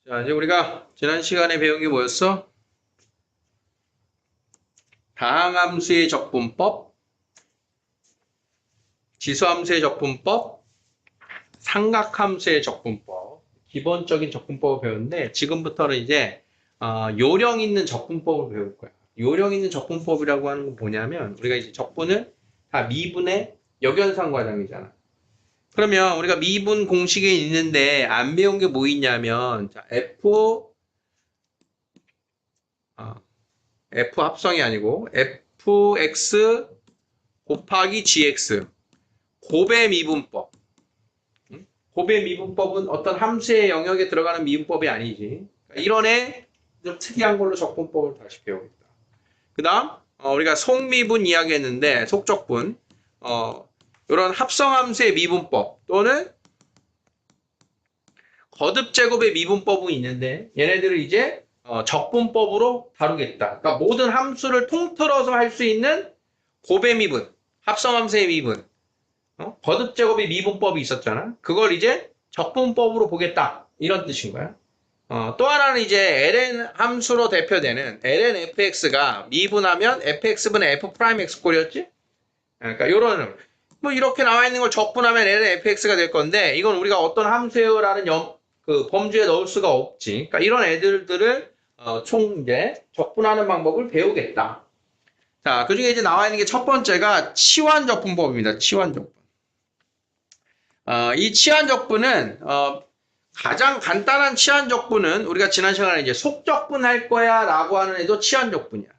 자, 이제 우리가 지난 시간에 배운 게 뭐였어? 다항함수의 적분법, 지수함수의 적분법, 삼각함수의 적분법, 기본적인 적분법을 배웠는데 지금부터는 이제 요령 있는 적분법을 배울 거야. 요령 있는 적분법이라고 하는 건 뭐냐면 우리가 이제 적분은 다 미분의 역연상 과정이잖아. 그러면 우리가 미분 공식에 있는데 안 배운 게 뭐 있냐면 자, F 합성이 아니고 fx 곱하기 gx 곱의 미분법. 곱의 미분법은 어떤 함수의 영역에 들어가는 미분법이 아니지. 이런 좀 특이한 걸로 적분법을 다시 배우겠다. 그 다음 우리가 속미분 이야기했는데 속적분 이런 합성함수의 미분법 또는 거듭제곱의 미분법은 있는데 얘네들을 이제 적분법으로 다루겠다. 그러니까 모든 함수를 통틀어서 할 수 있는 곱의 미분, 합성함수의 미분, 거듭제곱의 미분법이 있었잖아. 그걸 이제 적분법으로 보겠다. 이런 뜻인 거야. 또 하나는 이제 ln 함수로 대표되는 ln fx가 미분하면 fx분의 f'x 꼴이었지? 그러니까 요런 뭐 이렇게 나와 있는 걸 적분하면 ln fx가 될 건데 이건 우리가 어떤 함수라는 그 범주에 넣을 수가 없지. 그러니까 이런 애들을 총 이제 적분하는 방법을 배우겠다. 자, 그 중에 이제 나와 있는 게 첫 번째가 치환적분법입니다. 치환적분. 이 치환적분은 가장 간단한 치환적분은 우리가 지난 시간에 이제 속적분 할 거야 라고 하는 애도 치환적분이야.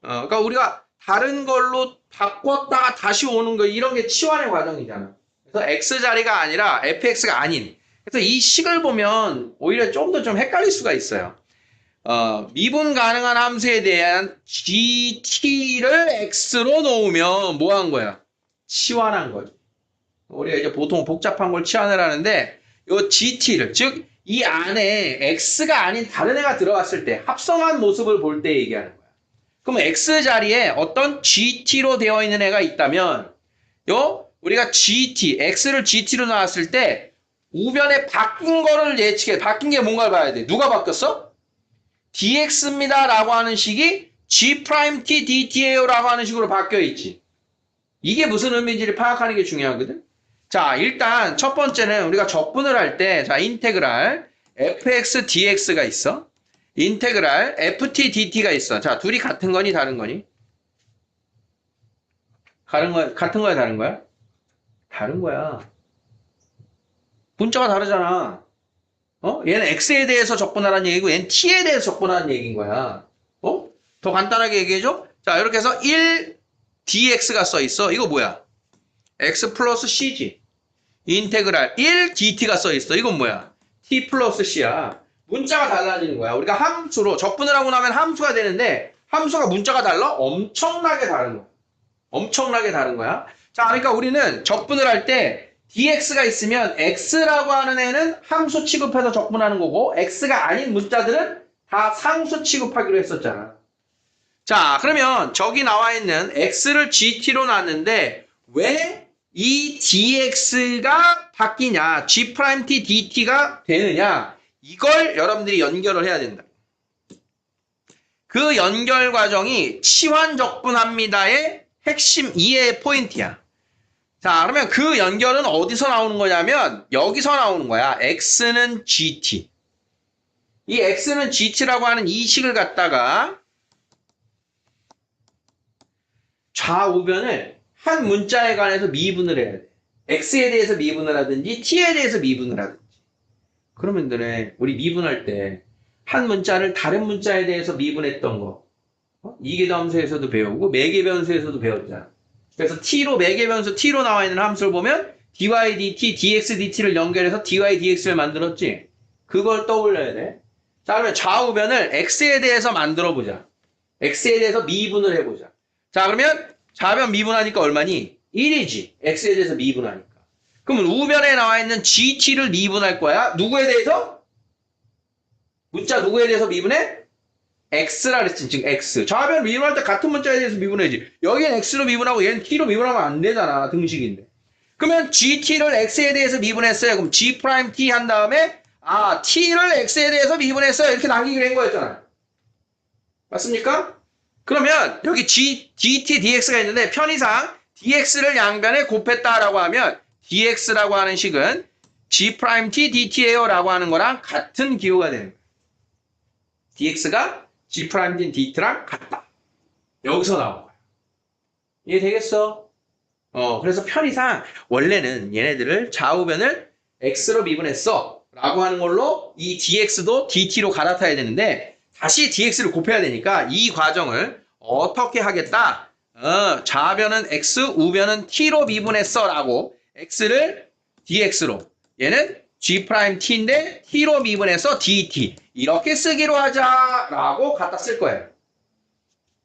그러니까 우리가 다른 걸로 바꿨다가 다시 오는 거 이런 게 치환의 과정이잖아. 그래서 x 자리가 아니라 fx가 아닌. 그래서 이 식을 보면 오히려 좀 더 좀 헷갈릴 수가 있어요. 미분 가능한 함수에 대한 gt를 x로 놓으면 뭐 한 거야? 치환한 거지. 우리가 이제 보통 복잡한 걸 치환을 하는데 요 gt를 즉 이 안에 x가 아닌 다른 애가 들어갔을 때 합성한 모습을 볼 때 얘기하는 거야. 그럼 x 자리에 어떤 gt로 되어 있는 애가 있다면 우리가 gt, x를 gt로 나왔을 때 우변에 바뀐 거를 예측해. 바뀐 게 뭔가를 봐야 돼. 누가 바뀌었어? dx입니다 라고 하는 식이 g't dt예요 라고 하는 식으로 바뀌어 있지. 이게 무슨 의미인지를 파악하는 게 중요하거든. 자, 일단 첫 번째는 우리가 적분을 할 때 자, 인테그랄 fx dx가 있어. 인테그랄 ft dt가 있어. 자, 둘이 같은 거니 다른 거니? 같은 거야 다른 거야? 다른 거야. 문자가 다르잖아. 얘는 x에 대해서 적분하라는 얘기고 얘는 t에 대해서 적분하라는 얘기인 거야. 더 간단하게 얘기해줘. 자, 이렇게 해서 1 dx가 써 있어. 이거 뭐야? x 플러스 c지. 인테그랄 1 dt가 써 있어. 이건 뭐야? t 플러스 c야. 문자가 달라지는 거야. 우리가 함수로 적분을 하고 나면 함수가 되는데 함수가 문자가 달라? 엄청나게 다른 거야. 엄청나게 다른 거야. 자, 그러니까 우리는 적분을 할 때 dx가 있으면 x라고 하는 애는 함수 취급해서 적분하는 거고 x가 아닌 문자들은 다 상수 취급하기로 했었잖아. 자, 그러면 저기 나와 있는 x를 gt로 놨는데 왜 이 dx가 바뀌냐, g't dt가 되느냐, 이걸 여러분들이 연결을 해야 된다. 그 연결 과정이 치환적분합니다의 핵심 이해의 포인트야. 자, 그러면 그 연결은 어디서 나오는 거냐면 여기서 나오는 거야. x는 gt. 이 x는 gt라고 하는 이 식을 갖다가 좌우변을 한 문자에 관해서 미분을 해야 돼. x에 대해서 미분을 하든지 t에 대해서 미분을 하든지. 그러면 우리 미분할 때 한 문자를 다른 문자에 대해서 미분했던 거 이계함수에서도 배우고 매개변수에서도 배웠잖아. 그래서 t로 매개변수 t로 나와 있는 함수를 보면 dy dt, dx dt를 연결해서 dy dx를 만들었지. 그걸 떠올려야 돼. 자, 그러면 좌우변을 x에 대해서 만들어 보자. x에 대해서 미분을 해보자. 자, 그러면 좌변 미분하니까 얼마니? 1이지. x에 대해서 미분하니까. 그러면 우변에 나와 있는 gt를 미분할 거야. 누구에 대해서? 문자 누구에 대해서 미분해? x라 그랬지. 지금 x. 좌변 미분할 때 같은 문자에 대해서 미분해야지. 여기는 x로 미분하고 얘는 t로 미분하면 안 되잖아. 등식인데. 그러면 gt를 x에 대해서 미분했어요. 그럼 g't 한 다음에 아, t를 x에 대해서 미분했어요. 이렇게 남기기로 한 거였잖아. 맞습니까? 그러면 여기 dt, dx가 있는데 편의상 dx를 양변에 곱했다라고 하면 dx라고 하는 식은 g't dt예요 라고 하는 거랑 같은 기호가 되는 거예요. dx가 g't dt랑 같다. 여기서 나온 거야. 이해되겠어? 그래서 편의상 원래는 얘네들을 좌우변을 x로 미분했어 라고 하는 걸로 이 dx도 dt로 갈아타야 되는데 다시 dx를 곱해야 되니까 이 과정을 어떻게 하겠다? 좌변은 x, 우변은 t로 미분했어 라고 x를 dx로 얘는 g't인데 t로 미분해서 dt 이렇게 쓰기로 하자라고 갖다 쓸 거예요.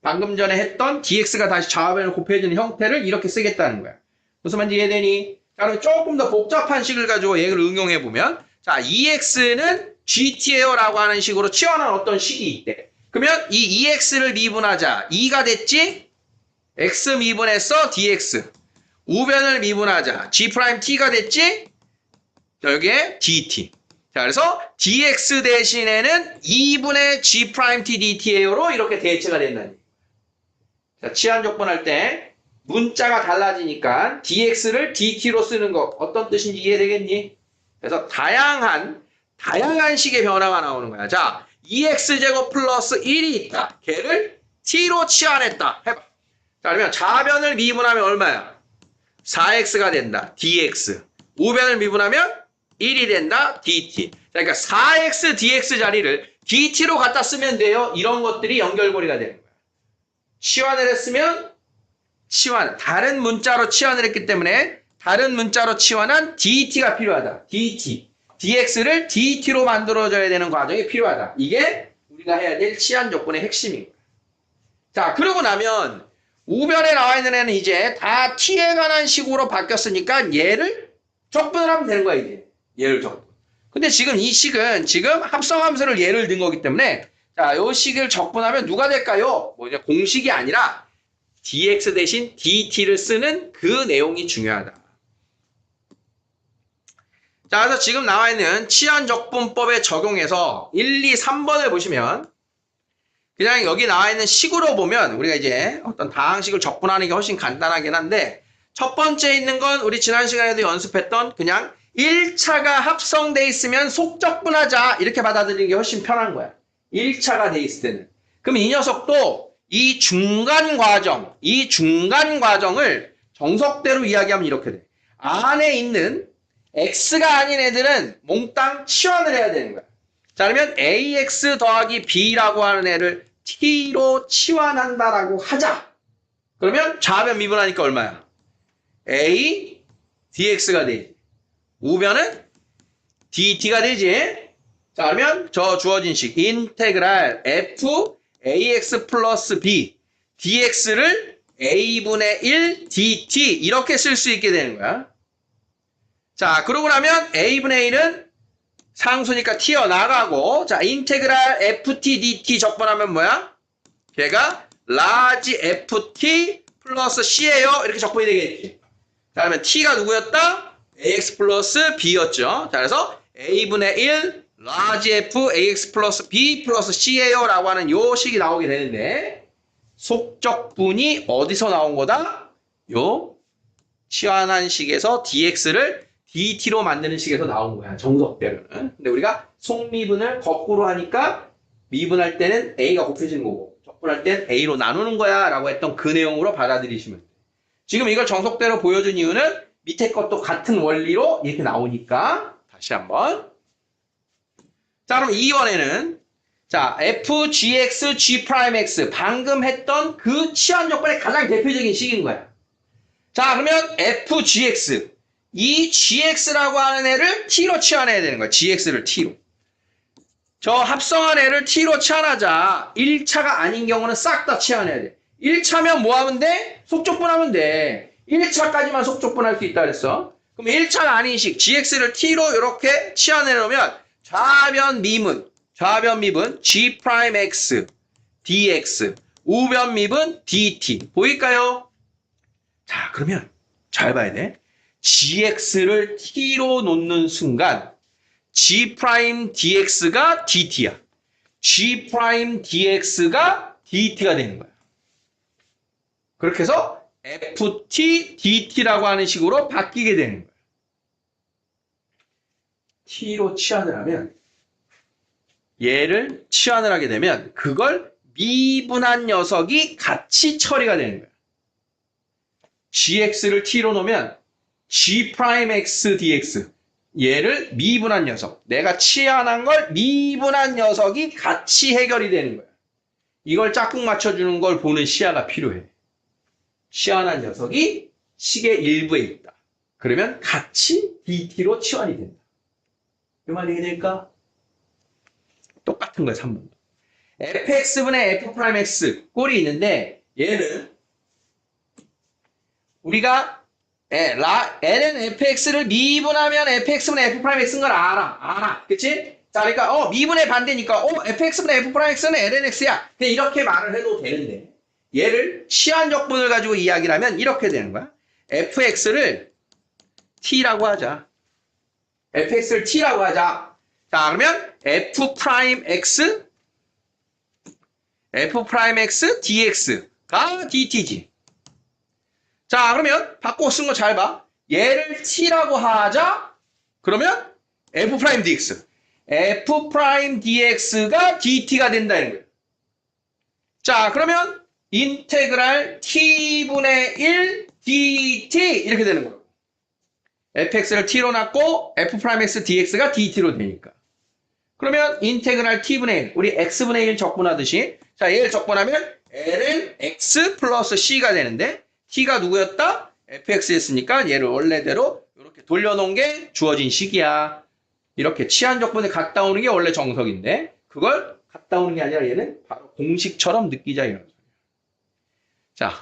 방금 전에 했던 dx가 다시 좌변을 곱해주는 형태를 이렇게 쓰겠다는 거야. 무슨 말인지 이해되니? 자, 그럼 조금 더 복잡한 식을 가지고 얘를 응용해보면 자, EX는 GT예요 라고 하는 식으로 치환한 어떤 식이 있대. 그러면 이 EX를 미분하자. 2가 됐지? X 미분해서 DX. 우변을 미분하자. G'T가 됐지? 여기에 DT. 자, 그래서 DX 대신에는 2분의 G'T DT예요로 이렇게 대체가 된다는 얘기예요. 자, 치환 조건할 때 문자가 달라지니까 DX를 DT로 쓰는 거 어떤 뜻인지 이해되겠니? 그래서 다양한 식의 변화가 나오는 거야. 자, 2x제곱 플러스 1이 있다. 걔를 t로 치환했다. 해봐. 자, 그러면 좌변을 미분하면 얼마야? 4x가 된다. dx. 우변을 미분하면 1이 된다. dt. 그러니까 4x dx 자리를 dt로 갖다 쓰면 돼요. 이런 것들이 연결고리가 되는 거야. 치환을 했으면 다른 문자로 치환을 했기 때문에 다른 문자로 치환한 dt가 필요하다. dt. dx를 dt로 만들어줘야 되는 과정이 필요하다. 이게 우리가 해야 될 치환 조건의 핵심입니다. 자, 그러고 나면 우변에 나와 있는 애는 이제 다 t에 관한 식으로 바뀌었으니까 얘를 적분을 하면 되는 거야, 이제. 얘를 적분. 근데 지금 이 식은 지금 합성함수를 얘를 든 거기 때문에 자, 요 식을 적분하면 누가 될까요? 뭐 이제 공식이 아니라 dx 대신 dt를 쓰는 그 내용이 중요하다. 자, 그래서 지금 나와 있는 치환적분법에 적용해서 1, 2, 3번을 보시면 그냥 여기 나와 있는 식으로 보면 우리가 이제 어떤 다항식을 적분하는 게 훨씬 간단하긴 한데 첫 번째 있는 건 우리 지난 시간에도 연습했던 그냥 1차가 합성돼 있으면 속적분하자 이렇게 받아들이는 게 훨씬 편한 거야. 1차가 돼 있을 때는. 그럼 이 녀석도 이 중간 과정을 정석대로 이야기하면 이렇게 돼. 안에 있는 x가 아닌 애들은 몽땅 치환을 해야 되는 거야. 자, 그러면 ax 더하기 b라고 하는 애를 t로 치환한다라고 하자. 그러면 좌변 미분하니까 얼마야? a dx가 되지. 우변은 dt가 되지. 자, 그러면 저 주어진 식 인테그랄 f ax 플러스 b dx를 a분의 1 dt 이렇게 쓸 수 있게 되는 거야. 자, 그러고 나면 a분의 1은 상수니까 튀어나가고 자, 인테그랄 ft dt 적분하면 뭐야? 걔가 라지 ft 플러스 c예요. 이렇게 적분이 되겠지. 자, 그러면 t가 누구였다? ax 플러스 b였죠. 자, 그래서 a분의 1 라지 f ax 플러스 b 플러스 c예요 라고 하는 요 식이 나오게 되는데 속적분이 어디서 나온 거다? 요 치환한 식에서 dx를 dt로 만드는 식에서 나온 거야. 정석대로는. 근데 우리가 속미분을 거꾸로 하니까 미분할 때는 a가 곱해지는 거고 적분할 땐 a로 나누는 거야 라고 했던 그 내용으로 받아들이시면 돼요. 지금 이걸 정석대로 보여준 이유는 밑에 것도 같은 원리로 이렇게 나오니까 다시 한번. 자, 그럼 2번에는 자, fgx, g'x 방금 했던 그 치환 조건의 가장 대표적인 식인 거야. 자, 그러면 fgx 이 gx라고 하는 애를 t로 치환해야 되는 거야. gx를 t로. 저 합성한 애를 t로 치환하자. 1차가 아닌 경우는 싹 다 치환해야 돼. 1차면 뭐 하면 돼? 속적분하면 돼. 1차까지만 속적분할 수 있다 그랬어. 그럼 1차가 아닌 식 gx를 t로 이렇게 치환해 놓으면 좌변 미분 g'x dx 우변 미분 dt 보일까요? 자, 그러면 잘 봐야 돼. gx를 t로 놓는 순간 G 프라임 dx가 dt야. G 프라임 dx가 dt가 되는 거야. 그렇게 해서 ft dt라고 하는 식으로 바뀌게 되는 거야. t로 치환을 하면 얘를 치환을 하게 되면 그걸 미분한 녀석이 같이 처리가 되는 거야. gx를 t로 놓으면 g 프라임 x dx 얘를 미분한 녀석, 내가 치환한 걸 미분한 녀석이 같이 해결이 되는 거야. 이걸 짝꿍 맞춰주는 걸 보는 시야가 필요해. 치환한 녀석이 식의 일부에 있다. 그러면 같이 dt로 치환이 된다. 이 말이 이해될까? 똑같은 거야, 3번도. fx분의 f'x 꼴이 있는데 얘는 우리가 ln fx를 미분하면 fx분의 f'x인 걸 알아. 그치? 자, 그러니까 미분의 반대니까 fx분의 f'x는 ln x야. 그냥 이렇게 말을 해도 되는데 얘를 치환적분을 가지고 이야기를 하면 이렇게 되는 거야. fx를 t라고 하자. fx를 t라고 하자. 자, 그러면 f'x dx가 dt지. 자, 그러면 바꿔 쓴 거 잘 봐. 얘를 t라고 하자. 그러면 f'dx. f'dx가 dt가 된다는 거예요. 자, 그러면 인테그랄 t분의 1 dt 이렇게 되는 거예요. fx를 t로 놨고 f'x dx가 dt로 되니까. 그러면 인테그랄 t분의 1, 우리 x분의 1 적분하듯이 자, 얘를 적분하면 ln x 플러스 c가 되는데 t가 누구였다? fx였으니까 얘를 원래대로 이렇게 돌려놓은 게 주어진 식이야. 이렇게 치환적분을 갖다 오는 게 원래 정석인데 그걸 갖다 오는 게 아니라 얘는 바로 공식처럼 느끼자 이런 거예요. 자,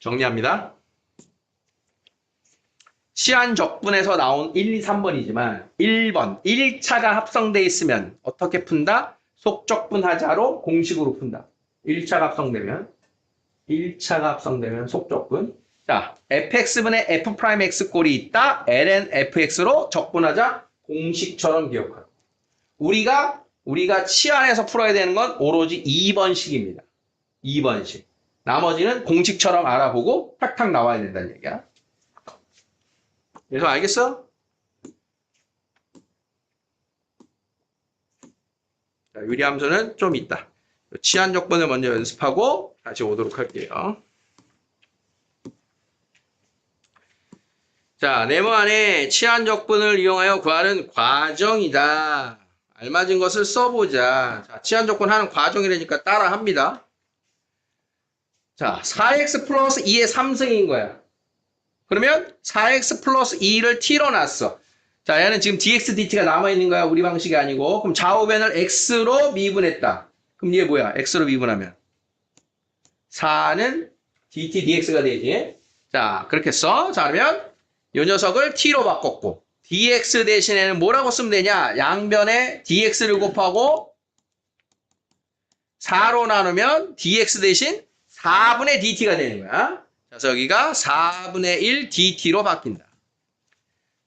정리합니다. 치환적분에서 나온 1, 2, 3번이지만 1번 1차가 합성되어 있으면 어떻게 푼다? 속적분하자로 공식으로 푼다. 1차가 합성되면 속적분. 자, fx분의 f'x 꼴이 있다. ln fx로 적분하자. 공식처럼 기억하고. 우리가 치환해서 풀어야 되는 건 오로지 2번식입니다. 2번식. 나머지는 공식처럼 알아보고 탁탁 나와야 된다는 얘기야. 그래서 알겠어? 자, 유리함수는 좀 있다. 치환적분을 먼저 연습하고 다시 오도록 할게요. 자, 네모 안에 치환적분을 이용하여 구하는 과정이다. 알맞은 것을 써보자. 자, 치환적분 하는 과정이라니까 따라합니다. 자, 4x 플러스 2의 3승인 거야. 그러면 4x 플러스 2를 t로 놨어. 자, 얘는 지금 dx dt가 남아있는 거야. 우리 방식이 아니고. 그럼 좌우변을 x로 미분했다. 그럼 얘 뭐야? x로 미분하면 4는 dt dx가 되지. 자, 그렇게 써. 자, 그러면 이 녀석을 t로 바꿨고 dx 대신에는 뭐라고 쓰면 되냐? 양변에 dx를 곱하고 4로 나누면 dx 대신 4분의 dt가 되는 거야. 그래서 여기가 4분의 1 dt로 바뀐다.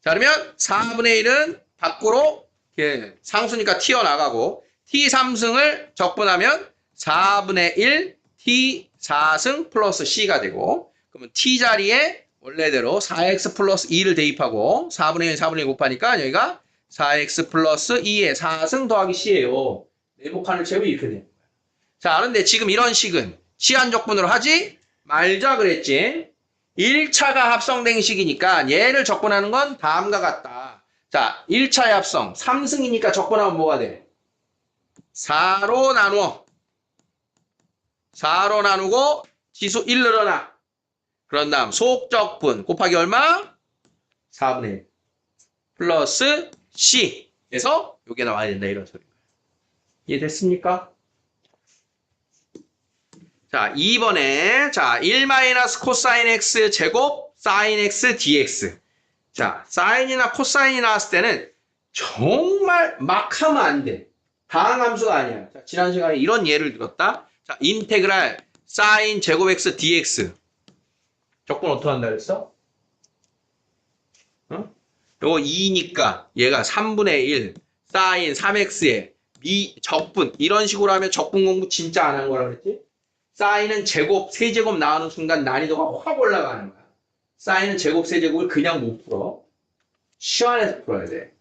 자, 그러면 4분의 1은 밖으로 상수니까 튀어나가고 t3승을 적분하면 4분의 1 t4승 플러스 c가 되고 그러면 t 자리에 원래대로 4x 플러스 2를 대입하고 4분의 1, 4분의 1 곱하니까 여기가 4x 플러스 2의 4승 더하기 c예요. 내복한을 채우면 이렇게 되는 거야. 자, 그런데 지금 이런 식은 치환적분으로 하지 말자 그랬지. 1차가 합성된 식이니까 얘를 적분하는 건 다음과 같다. 자, 1차의 합성 3승이니까 적분하면 뭐가 돼? 4로 나누어. 4로 나누고 지수 1 늘어나. 그런 다음 속적분 곱하기 얼마? 4분의 1 플러스 C 에서 요게 나와야 된다 이런 소리인 거예요. 이해됐습니까? 자, 2번에 자, 1 마이너스 코사인 x 제곱 사인 x dx. 자, 사인이나 코사인이 나왔을 때는 정말 막 하면 안 돼. 다항함수가 아니야. 자, 지난 시간에 이런 예를 들었다. 자, 인테그랄 사인 제곱 x dx. 적분 어떻게 한다 그랬어? 요거 2니까 얘가 3분의 1 사인 3x에 적분 이런 식으로 하면 적분 공부 진짜 안 한 거라 그랬지? 사인은 제곱, 세제곱 나오는 순간 난이도가 확 올라가는 거야. 사인은 제곱, 세제곱을 그냥 못 풀어. 시원해서 풀어야 돼.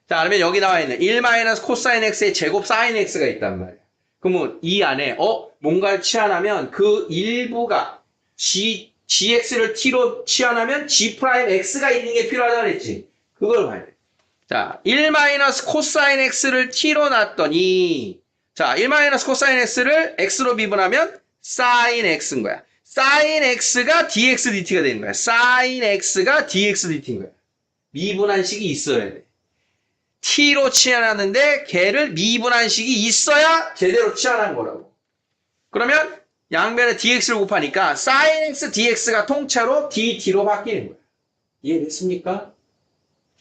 자, 그러면 여기 나와 있는 1 코사인 x의 제곱 사인 x가 있단 말이야. 그러면 이 안에 뭔가를 치환하면 그 일부가 gx를 t로 치환하면 g'x가 있는 게 필요하다 그랬지. 그걸 봐야 돼. 자, 1 코사인 x를 t로 놨더니 자, 1 코사인 x를 x로 미분하면 사인 x인 거야. 사인 x가 dx dt가 되는 거야. 사인 x가 dx dt인 거야. 미분한 식이 있어야 돼. t로 치환하는데 걔를 미분한 식이 있어야 제대로 치환한 거라고. 그러면 양변에 dx를 곱하니까 sin x dx가 통째로 dt로 바뀌는 거야. 이해됐습니까?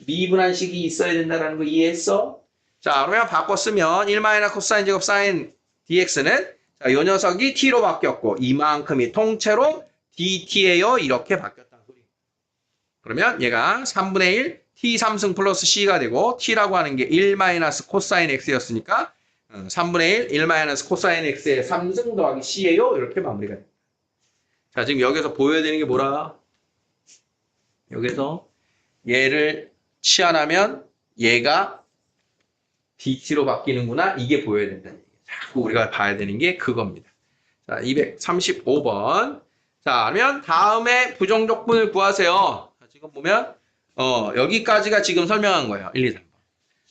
미분한 식이 있어야 된다는 거 이해했어? 자, 그러면 바꿔 쓰면 1 코사인 제곱 sin dx는 자, 요 녀석이 t로 바뀌었고 이만큼이 통째로 dt예요. 이렇게 바뀌었다는 소리. 그러면 얘가 3분의 1 t 3승 플러스 c가 되고 t라고 하는 게 1 코사인 x였으니까 3분의 1 코사인 x의 3승 더하기 c예요. 이렇게 마무리가 됩니다. 자, 지금 여기서 보여야 되는 게 뭐라? 여기서 얘를 치환하면 얘가 dt로 바뀌는구나. 이게 보여야 된다는 얘기예요. 자꾸 우리가 봐야 되는 게 그겁니다. 자, 235번. 자, 그러면 다음에 부정적분을 구하세요. 자, 지금 보면 여기까지가 지금 설명한 거예요. 1, 2, 3번.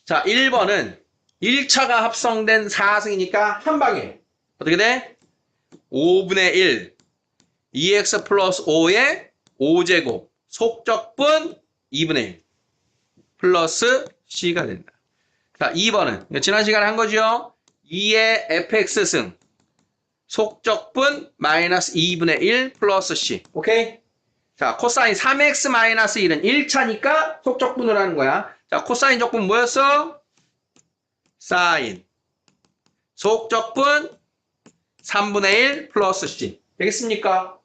자, 1번은 1차가 합성된 4승이니까 한 방에 어떻게 돼? 5분의 1 2x 플러스 5의 5제곱 속적분 2분의 1 플러스 c가 된다. 자, 2번은 지난 시간에 한 거죠. 2의 fx승 속적분 마이너스 2분의 1 플러스 c. 오케이? 자, 코사인 3x 마이너스 1은 1차니까 속적분을 하는 거야. 자, 코사인 적분 뭐였어? 사인. 속적분 3분의 1 플러스 c. 되겠습니까?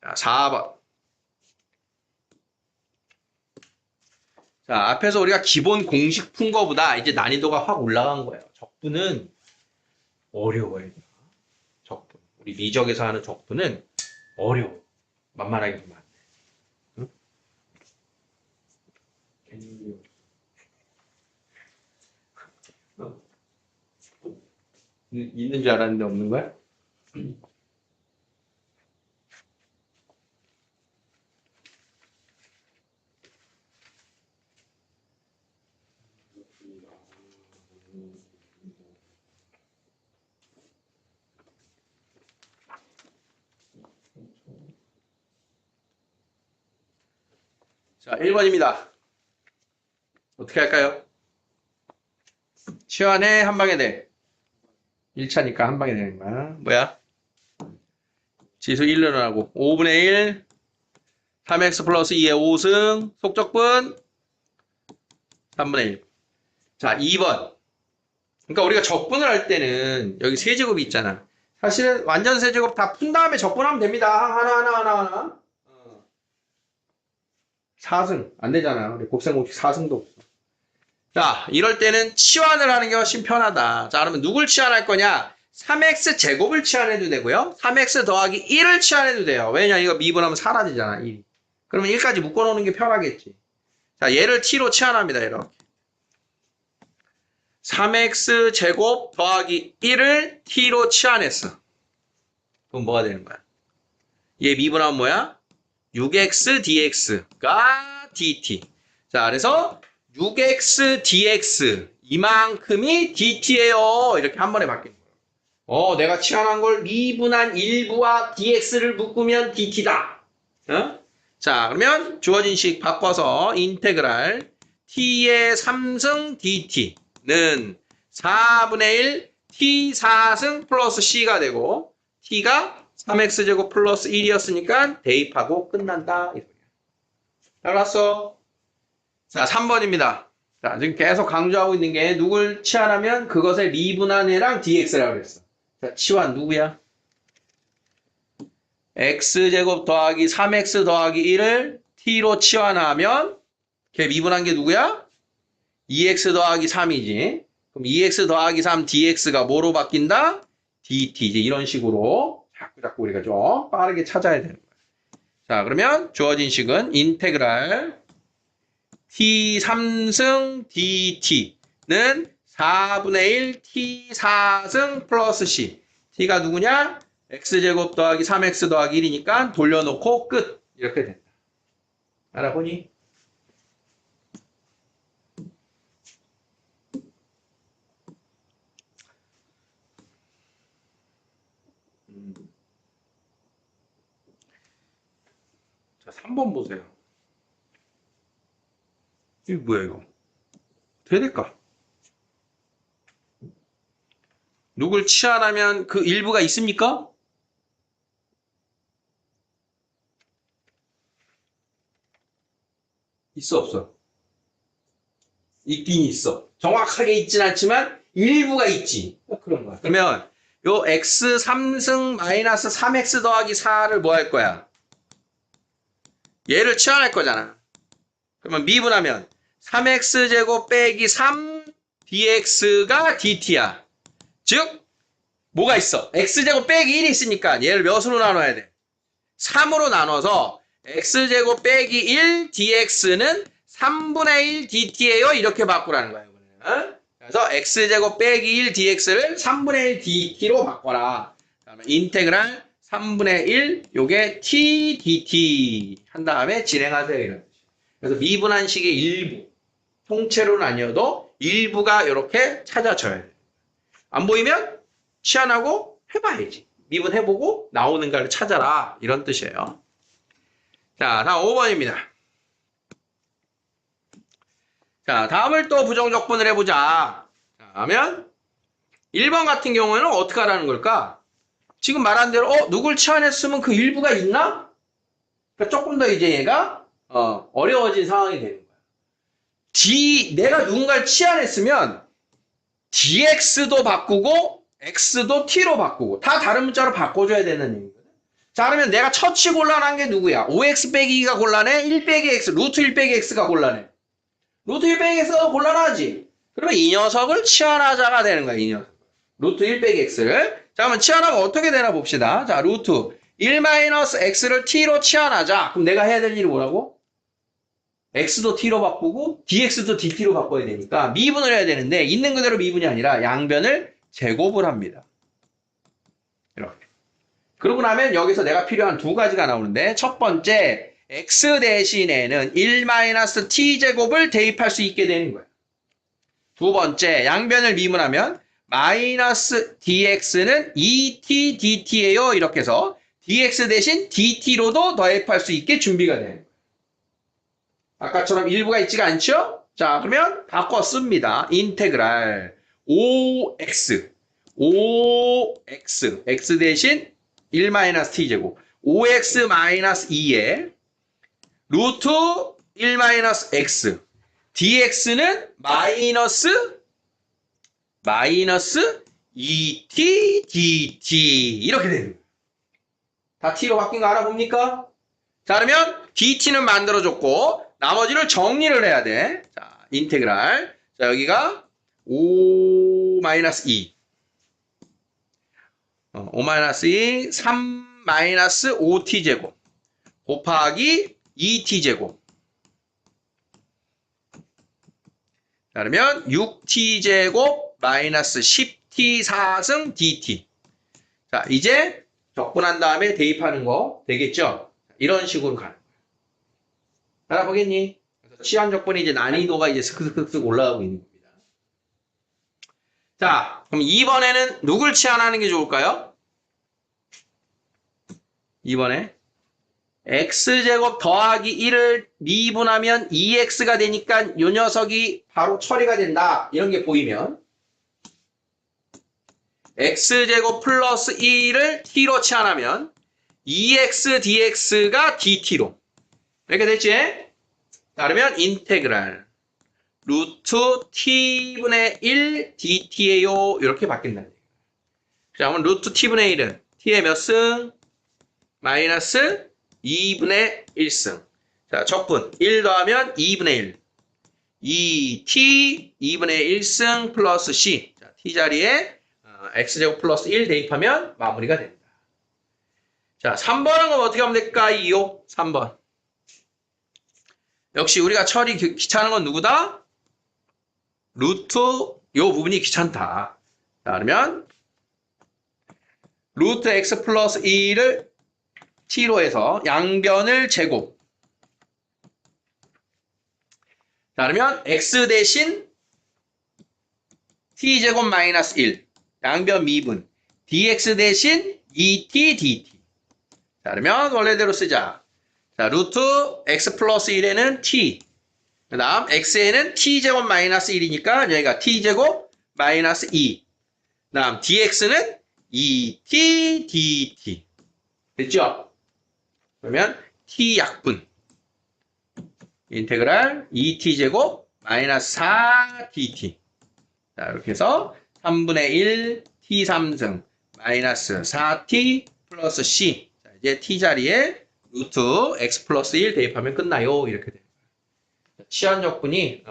자, 4번. 자, 앞에서 우리가 기본 공식 푼 거보다 이제 난이도가 확 올라간 거예요. 적분은 어려워요. 적분. 우리 미적에서 하는 적분은 어려워. 만만하게 보면 안 돼. 응? 있는 줄 알았는데 없는 거야? 자, 1번입니다. 어떻게 할까요? 치환해 한 방에 돼. 1차니까 한 방에 되는 거야. 뭐야? 지수 1 늘어나고 5분의 1 3x 플러스 2의 5승 속적분 3분의 1. 자, 2번. 그러니까 우리가 적분을 할 때는 여기 세제곱이 있잖아. 사실은 완전 세제곱 다 푼 다음에 적분하면 됩니다. 하나. 4승. 안 되잖아. 우리 곱셈공식 4승도 없어. 자, 이럴 때는 치환을 하는 게 훨씬 편하다. 자, 그러면 누굴 치환할 거냐? 3x 제곱을 치환해도 되고요. 3x 더하기 1을 치환해도 돼요. 왜냐? 이거 미분하면 사라지잖아. 1. 그러면 1까지 묶어놓는 게 편하겠지. 자, 얘를 t로 치환합니다. 이렇게. 3x 제곱 더하기 1을 t로 치환했어. 그럼 뭐가 되는 거야? 얘 미분하면 뭐야? 6x dx가 dt. 자, 그래서 6x dx 이만큼이 dt예요. 이렇게 한 번에 바뀌는 거예요. 내가 치환한 걸 미분한 일부와 dx를 묶으면 dt다. 자, 그러면 주어진 식 바꿔서 인테그랄 t의 3승 dt는 4분의 1 t 4승 플러스 c가 되고 t가 3x제곱 플러스 1이었으니까 대입하고 끝난다. 알았어? 자, 3번입니다. 자, 지금 계속 강조하고 있는 게 누굴 치환하면 그것의 미분한 애랑 dx라고 그랬어. 자, 치환 누구야? x제곱 더하기 3x 더하기 1을 t로 치환하면 걔 미분한 게 누구야? 2x 더하기 3이지. 그럼 2x 더하기 3 dx가 뭐로 바뀐다? dt. 이제 이런 식으로 자꾸 우리가 좀 빠르게 찾아야 되는 거야. 자, 그러면 주어진 식은 인테그랄 t 3승 dt는 4분의 1 t 4승 플러스 c. t가 누구냐? x제곱 더하기 3x 더하기 1이니까 돌려놓고 끝. 이렇게 된다. 알아보니? 자, 3번 보세요. 이거 뭐야, 이거? 어떻게 될까? 누굴 치환하면 그 일부가 있습니까? 있어, 없어? 있긴 있어. 정확하게 있진 않지만 일부가 있지. 그런 거야. 그러면 요 x 3승 마이너스 3x 더하기 4를 뭐 할 거야? 얘를 치환할 거잖아. 그러면 미분하면 3x 제곱 빼기 3 dx가 dt야. 즉 뭐가 있어? x 제곱 빼기 1이 있으니까 얘를 몇으로 나눠야 돼? 3으로 나눠서 x 제곱 빼기 1 dx는 3분의 1 dt예요. 이렇게 바꾸라는 거예요. 그래서 x 제곱 빼기 1 dx를 3분의 1 dt로 바꿔라. 그러면 인테그랄 3분의 1 요게 t dt 한 다음에 진행하세요. 이런 뜻이에요. 그래서 미분한 식의 일부 통째로는 아니어도 일부가 이렇게 찾아져야 돼요. 안 보이면 치환하고 해봐야지. 미분해보고 나오는 걸 찾아라. 이런 뜻이에요. 자, 다음 5번입니다. 자, 다음을 또 부정적분을 해보자. 자, 하면 1번 같은 경우에는 어떻게 하라는 걸까? 지금 말한 대로 누굴 치환했으면 그 일부가 있나? 그러니까 조금 더 이제 얘가 어려워진 상황이 되는 거야. 내가 누군가를 치환했으면 dx도 바꾸고 x도 t로 바꾸고 다 다른 문자로 바꿔줘야 되는 얘기거든. 자, 그러면 내가 처치 곤란한 게 누구야? 5x 빼기 2가 곤란해? 1 빼기 x, 루트 1 빼기 x가 곤란해. 루트 1 빼기 x가 곤란하지. 그러면 이 녀석을 치환하자가 되는 거야. 이 녀석. 루트 1 빼기 x를. 자, 그러면 치환하면 어떻게 되나 봅시다. 자, 루트 1 마이너스 x를 t로 치환하자. 그럼 내가 해야 될 일이 뭐라고? x도 t로 바꾸고 dx도 dt로 바꿔야 되니까 미분을 해야 되는데 있는 그대로 미분이 아니라 양변을 제곱을 합니다. 이렇게. 그러고 나면 여기서 내가 필요한 두 가지가 나오는데 첫 번째 x 대신에는 1-t제곱을 대입할 수 있게 되는 거예요. 두 번째 양변을 미분하면 마이너스 dx는 2t dt예요. 이렇게 해서 dx 대신 dt로도 대입할 수 있게 준비가 되는 거예요. 아까처럼 일부가 있지가 않죠? 자, 그러면 바꿔 씁니다. 인테그랄 5x x 대신 1-t제곱 5x-2에 루트 1-x dx는 마이너스 2t dt 이렇게 되는 거예요. 다 t로 바뀐 거 알아봅니까? 자, 그러면 dt는 만들어줬고 나머지를 정리를 해야 돼. 자, 인테그랄. 자, 여기가 5-2 5-2 3-5t제곱 곱하기 2t제곱. 자, 그러면 6t제곱 마이너스 10t 4승 dt. 자, 이제 적분한 다음에 대입하는 거 되겠죠? 이런 식으로 가는 거야. 알아보겠니? 그래서 치환 적분이 이제 난이도가 이제 스크스크스 올라가고 있는 겁니다. 자, 그럼 2번에는 누굴 치환하는 게 좋을까요? 2번에 x제곱 더하기 1을 미분하면 2x가 되니까 이 녀석이 바로 처리가 된다. 이런 게 보이면 x제곱 플러스 1을 t로 치환하면 2x dx가 dt로 이렇게 됐지? 자, 그러면 인테그랄 루트 t분의 1 dt예요. 이렇게 바뀐다. 자, 그러면 루트 t분의 1은 t의 몇 승? 마이너스 2분의 1승. 자, 적분 1 더하면 2분의 1. 2t 2분의 1승 플러스 c. 자, t 자리에 x제곱 플러스 1 대입하면 마무리가 됩니다. 자, 3번은 그럼 어떻게 하면 될까요? 3번. 역시 우리가 처리 귀찮은 건 누구다? 루트 요 부분이 귀찮다. 자, 그러면 루트 x 플러스 2를 t로 해서 양변을 제곱. 자, 그러면 x 대신 t제곱 마이너스 1. 양변 미분. dx 대신 2t dt. 자, 그러면 원래대로 쓰자. 자, 루트 x 플러스 1에는 t. 그 다음 x에는 t제곱 마이너스 1이니까 여기가 t제곱 마이너스 2. 그 다음 dx는 2t dt. 됐죠? 그러면 t 약분. 인테그랄 2t제곱 마이너스 4dt. 자, 이렇게 해서 3분의 1 t3승 마이너스 4t 플러스 c. 자, 이제 t 자리에 루트 x 플러스 1 대입하면 끝나요. 이렇게 됩니다. 치환 적분이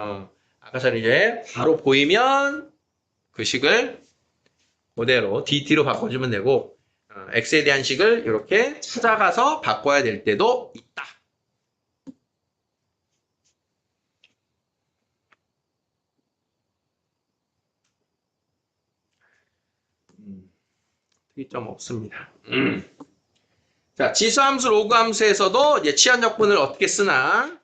아까처럼 이제 바로 보이면 그 식을 그대로 dt로 바꿔주면 되고 x에 대한 식을 이렇게 찾아가서 바꿔야 될 때도 있다. 특이점 없습니다. 자, 지수함수, 로그함수에서도 이제 치환적분을 어떻게 쓰나?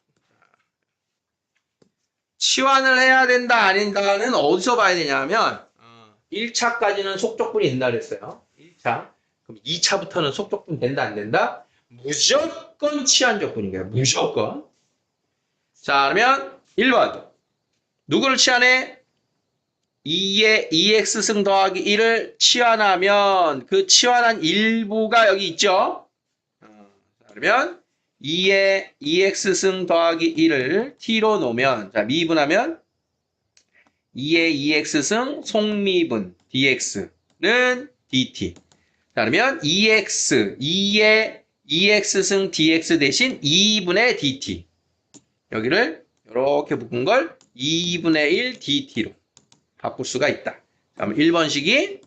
치환을 해야 된다, 아닌다는 어디서 봐야 되냐면 1차까지는 속적분이 된다 그랬어요. 1차. 그럼 2차부터는 속적분 된다, 안 된다? 무조건 치환적분인 거예요. 무조건. 자, 그러면 1번. 누구를 치환해? 2의 2x승 더하기 1을 치환하면 그 치환한 일부가 여기 있죠. 그러면 2의 2x승 더하기 1을 t로 놓으면 자 미분하면 2의 2x승 속미분 dx는 dt. 자, 그러면 2의 2x승 dx 대신 2분의 dt. 여기를 이렇게 묶은 걸 2분의 1 dt로 바꿀 수가 있다. 그럼 1번식이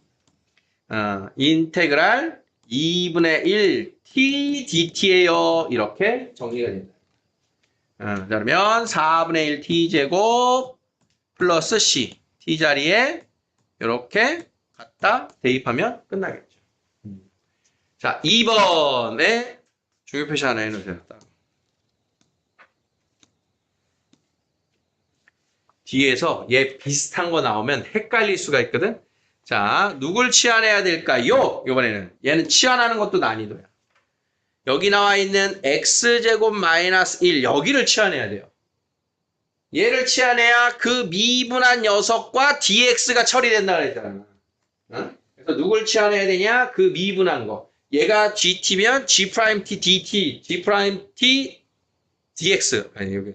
인테그랄 2분의 1 t dt예요. 이렇게 정리가 된다. 자, 그러면 4분의 1 t제곱 플러스 c t 자리에 이렇게 갖다 대입하면 끝나겠죠. 자, 2번에 중요 표시 하나 해놓으세요. 뒤에서 얘 비슷한 거 나오면 헷갈릴 수가 있거든. 자, 누굴 치환해야 될까요? 이번에는 얘는 치환하는 것도 난이도야. 여기 나와 있는 x제곱 마이너스 1 여기를 치환해야 돼요. 얘를 치환해야 그 미분한 녀석과 dx가 처리된다 그랬잖아. 그래서 누굴 치환해야 되냐? 그 미분한 거. 얘가 gt면 g't dt, g't dx. 아니 여기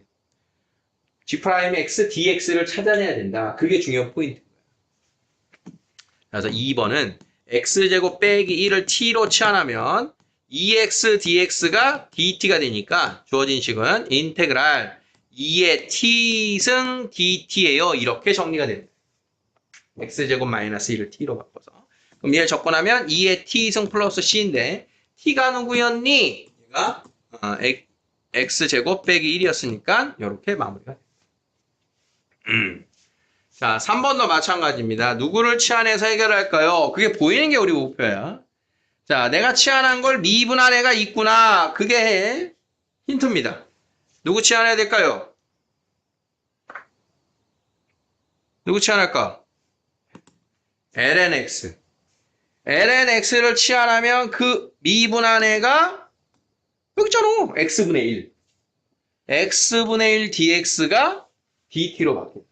g'x dx를 찾아내야 된다. 그게 중요한 포인트인 거야. 그래서 2번은 x제곱 빼기 1을 t로 치환하면 2x dx가 dt가 되니까 주어진 식은 인테그랄 2의 t승 dt예요. 이렇게 정리가 됩니다. x제곱 마이너스 1을 t로 바꿔서. 그럼 얘를 접근하면 2의 t승 플러스 c인데 t가 누구였니? 얘가 x제곱 빼기 1이었으니까 이렇게 마무리가 됩니다. 자, 3번도 마찬가지입니다. 누구를 치환해서 해결할까요? 그게 보이는 게 우리 목표야. 자, 내가 치환한 걸 미분한 애가 있구나. 그게 힌트입니다. 누구 치환해야 될까요? 누구 치환할까? lnx. lnx를 치환하면 그 미분한 애가 여기 있잖아. x분의 1. x분의 1 dx가 dt로 바뀝니다.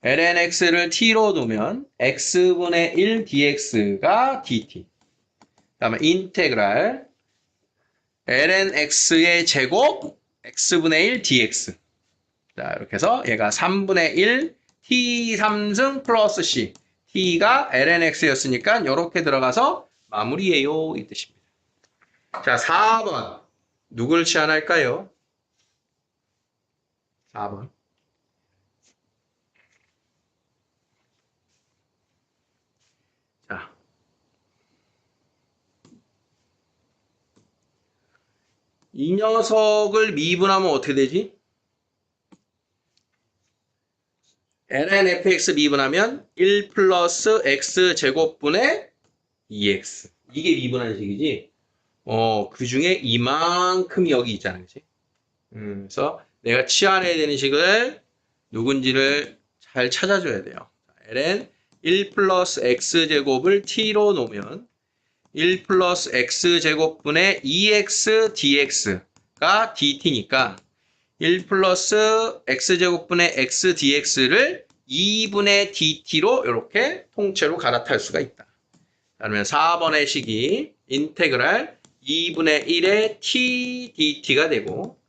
lnx를 t로 두면 x분의 1 dx가 dt. 다음에 인테그랄 lnx의 제곱 x분의 1 dx. 자, 이렇게 해서 얘가 3분의 1 t3승 플러스 c. t가 lnx였으니까 이렇게 들어가서 마무리예요. 이 뜻입니다. 자, 4번. 누굴 치환할까요? 4번. 자. 이 녀석을 미분하면 어떻게 되지? ln fx 미분하면 1 플러스 x제곱분의 2x. 이게 미분하는 식이지. 그 중에 이만큼이 여기 있잖아. 그치? 그래서 내가 치환해야 되는 식을 누군지를 잘 찾아줘야 돼요. ln 1 플러스 x제곱을 t로 놓으면 1 플러스 x제곱분의 2x dx가 dt니까 1 플러스 x제곱분의 x dx를 2분의 dt로 이렇게 통째로 갈아탈 수가 있다. 그러면 4번의 식이 인테그랄 2분의 1의 t dt가 되고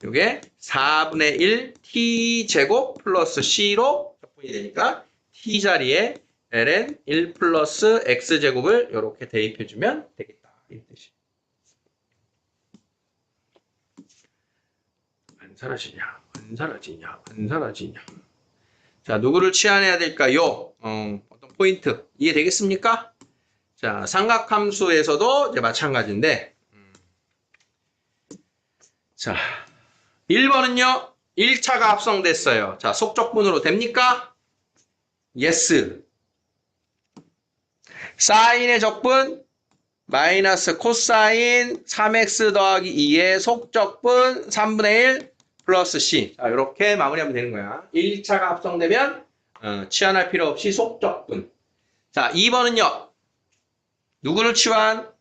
이게 4분의 1 t제곱 플러스 c로 적분이 되니까 t 자리에 ln 1 플러스 x제곱을 이렇게 대입해주면 되겠다. 이 뜻이. 안 사라지냐? 안 사라지냐? 안 사라지냐? 자, 누구를 치환해야 될까요? 어떤 포인트 이해되겠습니까? 자, 삼각함수에서도 이제 마찬가지인데, 자, 1번은요, 1차가 합성됐어요. 자, 속적분으로 됩니까? yes. 사인의 적분, 마이너스 코사인 3x 더하기 2의 속적분 3분의 1 플러스 c. 자, 이렇게 마무리하면 되는 거야. 1차가 합성되면 치환할 필요 없이 속적분. 자, 2번은요. 누구를 치환?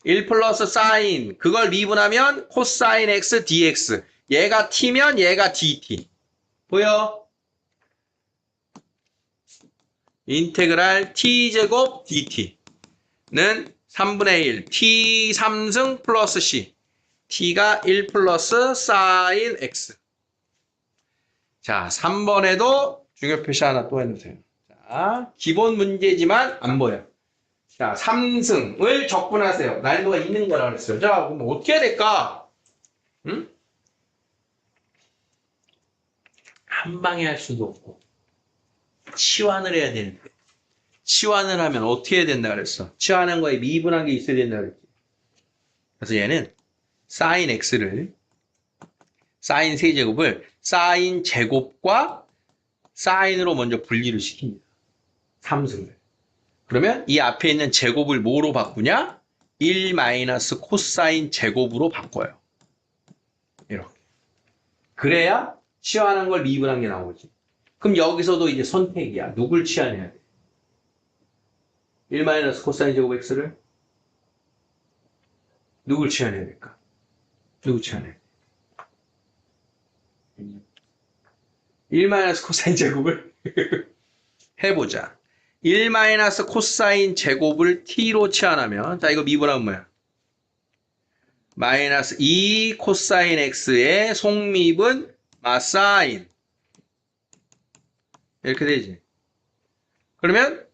1 플러스 사인. 그걸 미분하면 코사인 x dx. 얘가 t면 얘가 dt. 보여? 인테그랄 t제곱 dt는 3분의 1 t 3승 플러스 c. t가 1 플러스 사인 x. 자, 3번에도 중요 표시 하나 또 해주세요. 자, 기본 문제지만 안 보여. 자, 3승을 적분하세요. 난이도가 있는 거라 그랬어요. 자, 그럼 어떻게 해야 될까? 응? 한 방에 할 수도 없고 치환을 해야 되는데 치환을 하면 어떻게 해야 된다 그랬어? 치환한 거에 미분한 게 있어야 된다 그랬지. 그래서 얘는 사인 x를 사인 세제곱을 사인 제곱과 사인으로 먼저 분리를 시킵니다. 3승을. 그러면 이 앞에 있는 제곱을 뭐로 바꾸냐? 1 마이너스 코사인 제곱으로 바꿔요. 이렇게. 그래야 치환한 걸 미분한 게 나오지. 그럼 여기서도 이제 선택이야. 누굴 치환해야 돼? 1 마이너스 코사인 제곱 x를 누굴 치환해야 될까? 누구 치환해야 돼? 1 마이너스 코사인 제곱을 해보자. 1 마이너스 코사인 제곱을 t로 치환하면 자 이거 미분하면 뭐야? 마이너스 2 코사인 x의 속미분 마사인 이렇게 되지. 그러면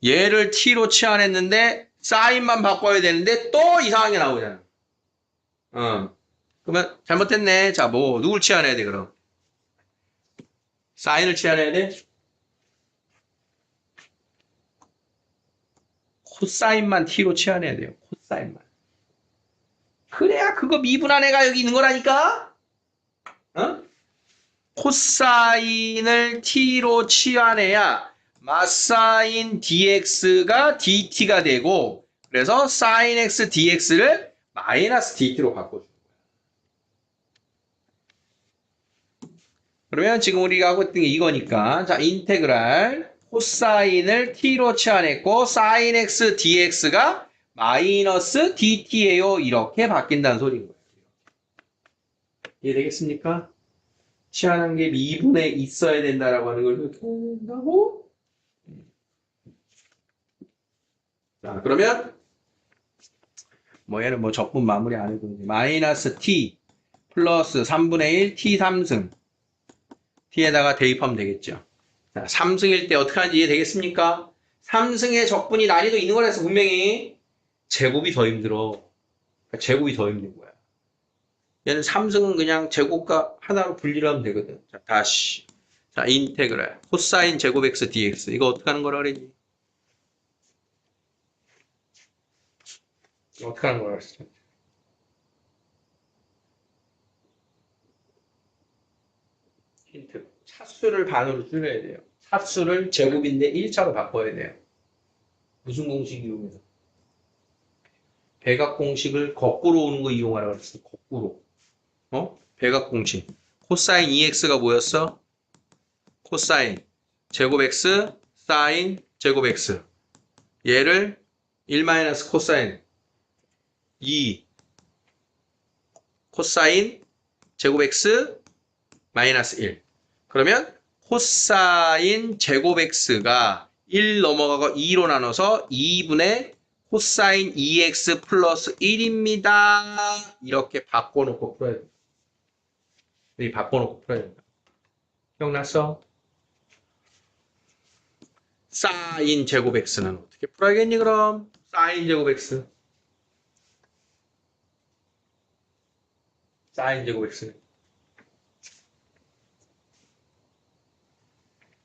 얘를 t로 치환했는데 사인만 바꿔야 되는데 또 이상한 게 나오잖아. 그러면 잘못됐네. 자, 뭐 누굴 치환해야 돼 그럼? 사인을 치환해야 돼? 코사인만 t로 치환해야 돼요. 코사인만. 그래야 그거 미분한 애가 여기 있는 거라니까? 코사인을 t로 치환해야 마사인 dx가 dt가 되고 그래서 sin x dx를 마이너스 dt로 바꿔주는 거야. 그러면 지금 우리가 하고 있던 게 이거니까 자 인테그랄 코사인을 t로 치환했고 sin x dx가 마이너스 dt예요. 이렇게 바뀐다는 소리인 거예요. 이해되겠습니까? 치환한 게 미분에 있어야 된다라고 하는 걸 이렇게 한다고. 자, 그러면 뭐 얘는 뭐 적분 마무리 안 해도 이제 마이너스 t 플러스 3분의 1 t 3승 t에다가 대입하면 되겠죠. 자, 3승일 때 어떻게 하는지 이해되겠습니까? 3승의 적분이 난이도 있는 거라서 분명히 제곱이 더 힘들어. 그러니까 제곱이 더 힘든 거야. 얘는 3승은 그냥 제곱과 하나로 분리를 하면 되거든. 자, 다시. 자, 인테그랄. 코사인 제곱 x dx. 이거 어떻게 하는 거라 그랬니? 어떻게 하는 거라 그랬어? 힌트. 차수를 반으로 줄여야 돼요. 차수를 제곱인데 1차로 바꿔야 돼요. 무슨 공식 이용해서? 배각 공식을 거꾸로 오는 거 이용하라고 그랬어. 거꾸로. 배각 공식. 코사인 2x가 뭐였어? 코사인 제곱 x 사인 제곱 x. 얘를 1 코사인 2 코사인 제곱 x 마이너스 1. 그러면 코사인 제곱 x가 1 넘어가고 2로 나눠서 2분의 코사인 2x 플러스 1입니다. 이렇게 바꿔놓고 풀어야 돼. 이 바꿔놓고 풀어야 된다. 기억났어? 사인 제곱 x는 어떻게 풀어야겠니 그럼? 사인 제곱 x. 사인 제곱 x는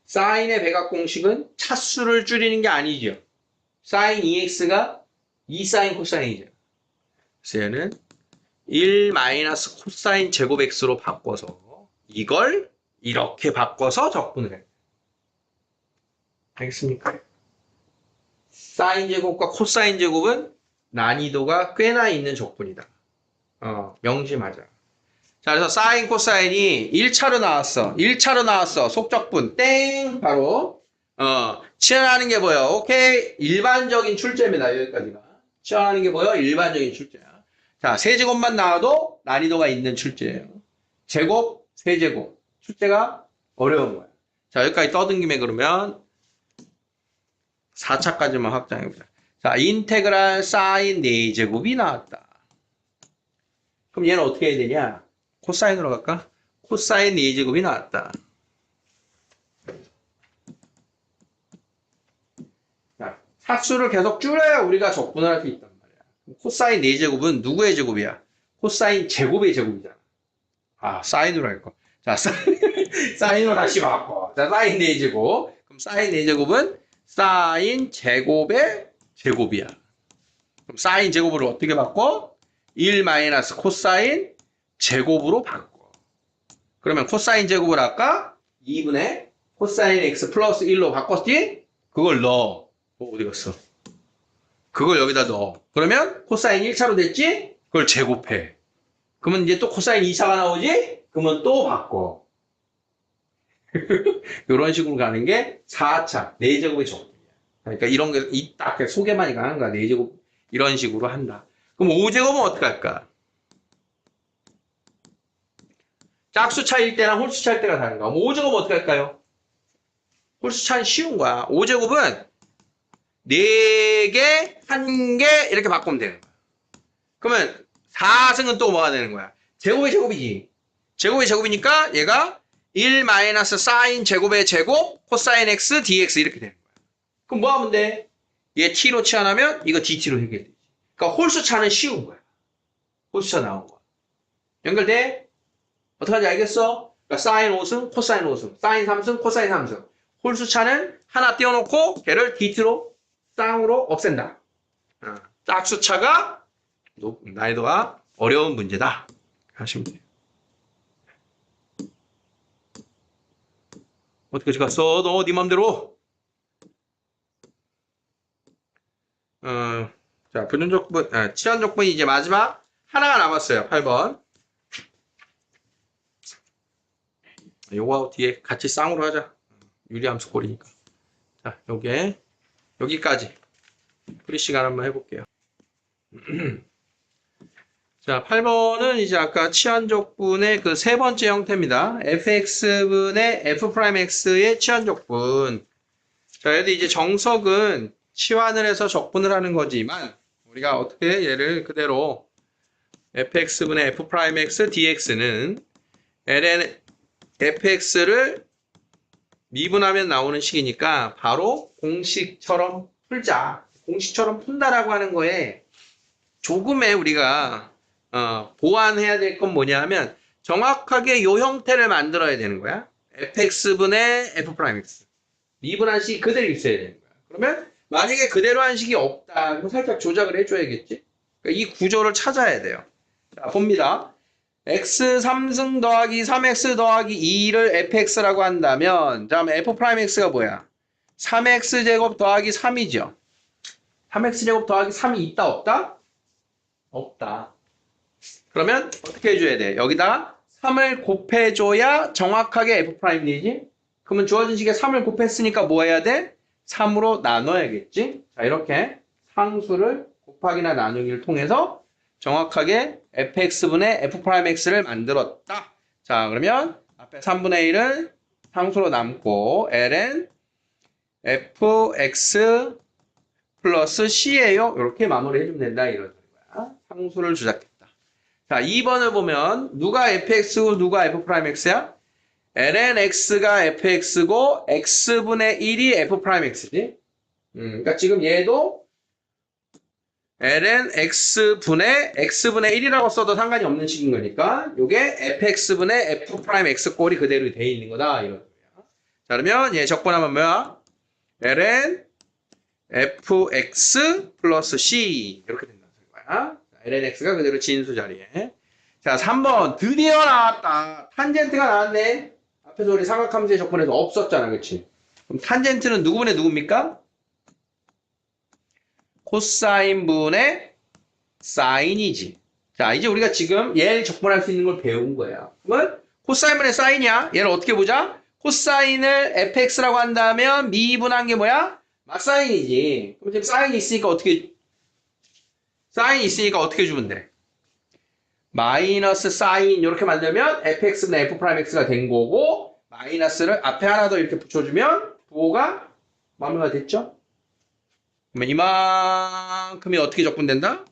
사인의 배각 공식은 차수를 줄이는 게 아니죠. 사인 2x가 2사인 코사인이죠. 그래서 얘는 1 마이너스 코사인 제곱 x로 바꿔서 이걸 이렇게 바꿔서 적분을 해요. 알겠습니까? 사인 제곱과 코사인 제곱은 난이도가 꽤나 있는 적분이다. 명심하자. 자, 그래서 사인 코사인이 1차로 나왔어. 1차로 나왔어. 속적분 땡 바로 치환하는 게 뭐예요? 오케이. 일반적인 출제입니다. 여기까지가. 치환하는 게 뭐예요? 일반적인 출제야. 자, 세제곱만 나와도 난이도가 있는 출제예요. 제곱, 세제곱. 출제가 어려운 거야. 자, 여기까지 떠든 김에 그러면 4차까지만 확장해보자. 자, 인테그랄 사인 4제곱이 나왔다. 그럼 얘는 어떻게 해야 되냐? 코사인으로 갈까? 코사인 4제곱이 나왔다. 자, 차수를 계속 줄여야 우리가 적분을 할 수 있단 말이야. 코사인 4제곱은 누구의 제곱이야? 코사인 제곱의 제곱이잖아. 사인으로 할 거. 자, 사인으로 다시 바꿔. 자, 사인 4제곱. 그럼 사인 4제곱은 사인 제곱의 제곱이야. 그럼 사인 제곱을 어떻게 바꿔? 1 마이너스 코사인 제곱으로 바꿔. 그러면 코사인 제곱을 아까 2분의 코사인 x 플러스 1로 바꿨지? 그걸 넣어. 어디 갔어? 그걸 여기다 넣어. 그러면 코사인 1차로 됐지? 그걸 제곱해. 그러면 이제 또 코사인 2차가 나오지? 그러면 또 바꿔. 이런 식으로 가는 게 4차, 4제곱의 적분이야. 그러니까 이런 게 딱 소개만이 가는 거야. 4제곱 이런 식으로 한다. 그럼 5제곱은 어떻게 할까? 짝수차일 때랑 홀수차일 때가 다른 거야. 5제곱은 어떻게 할까요? 홀수차는 쉬운 거야. 5제곱은 4개, 1개 이렇게 바꾸면 되는 거야. 그러면 4승은 또 뭐가 되는 거야? 제곱의 제곱이지. 제곱의 제곱이니까 얘가 1 마이너스 사인 제곱의 제곱 코사인 x dx 이렇게 되는 거야. 그럼 뭐 하면 돼? 얘 t로 치환하면 이거 dt로 해결되지. 그러니까 홀수차는 쉬운 거야. 홀수차 나온 거야. 연결돼? 어떡하지 알겠어? 그러니까 사인 5승, 코사인 5승, 사인 3승, 코사인 3승. 홀수차는 하나 띄워놓고 걔를 dt로 쌍으로 없앤다. 짝수차가 난이도가 어려운 문제다. 하시면 돼요. 어떻게 갔어? 너 네 맘대로. 자, 분연적분, 치환적분이 이제 마지막 하나가 남았어요. 8번. 요거 뒤에 같이 쌍으로 하자. 유리함수 꼴이니까. 자, 여기까지. 프리 시간 한번 해볼게요. 자, 8번은 이제 아까 치환적분의 그 세 번째 형태입니다. fx분의 f'x의 치환적분. 자, 얘도 이제 정석은 치환을 해서 적분을 하는 거지만 우리가 어떻게 얘를 그대로 fx분의 f'x dx는 ln fx를 미분하면 나오는 식이니까 바로 공식처럼 풀자. 공식처럼 푼다라고 하는 거에 조금의 우리가 보완해야 될 건 뭐냐 하면 정확하게 요 형태를 만들어야 되는 거야. fx분의 f'x. 미분한식이 그대로 있어야 되는 거야. 그러면 만약에 그대로 한식이 없다. 그럼 살짝 조작을 해줘야겠지. 그러니까 이 구조를 찾아야 돼요. 자, 봅니다. x 3승 더하기 3x 더하기 2를 fx라고 한다면 다음 f'x가 뭐야? 3x제곱 더하기 3이죠. 3x제곱 더하기 3이 있다 없다? 없다. 그러면 어떻게 해줘야 돼? 여기다 3을 곱해줘야 정확하게 f' 되지? 그러면 주어진 식에 3을 곱했으니까 뭐 해야 돼? 3으로 나눠야겠지? 자, 이렇게 상수를 곱하기나 나누기를 통해서 정확하게 fx분의 f'x를 만들었다. 자, 그러면 앞에 3분의 1은 상수로 남고 ln fx 플러스 c예요. 이렇게 마무리 해주면 된다. 이런 거야. 상수를 주작했다. 자, 2번을 보면 누가 fx고 누가 f'x야? ln x가 fx고 x분의 1이 f'x지. 그러니까 지금 얘도 ln x분의 1이라고 써도 상관이 없는 식인 거니까 이게 fx분의 f'x 꼴이 그대로 돼 있는 거다. 이런 거야. 자, 그러면 얘 적분하면 뭐야? ln fx 플러스 c 이렇게 된다는 거야. ln x가 그대로 진수 자리에. 자, 3번 드디어 나왔다. 탄젠트가 나왔네. 앞에서 우리 삼각함수의 적분에서 없었잖아, 그치? 그럼 탄젠트는 누구분의 누굽니까? 코사인분의 사인이지. 자, 이제 우리가 지금 얘를 적분할 수 있는 걸 배운 거야. 그러면 코사인분의 사인이야. 얘를 어떻게 보자? 코사인을 fx라고 한다면 미분한 게 뭐야? 맞사인이지. 그럼 지금 사인이 있으니까 어떻게 주면 돼? 마이너스 사인 이렇게 만들면 fx분의 f'x가 된 거고 마이너스를 앞에 하나 더 이렇게 붙여주면 부호가 마무리가 됐죠? 그러면 이만큼이 어떻게 적분된다?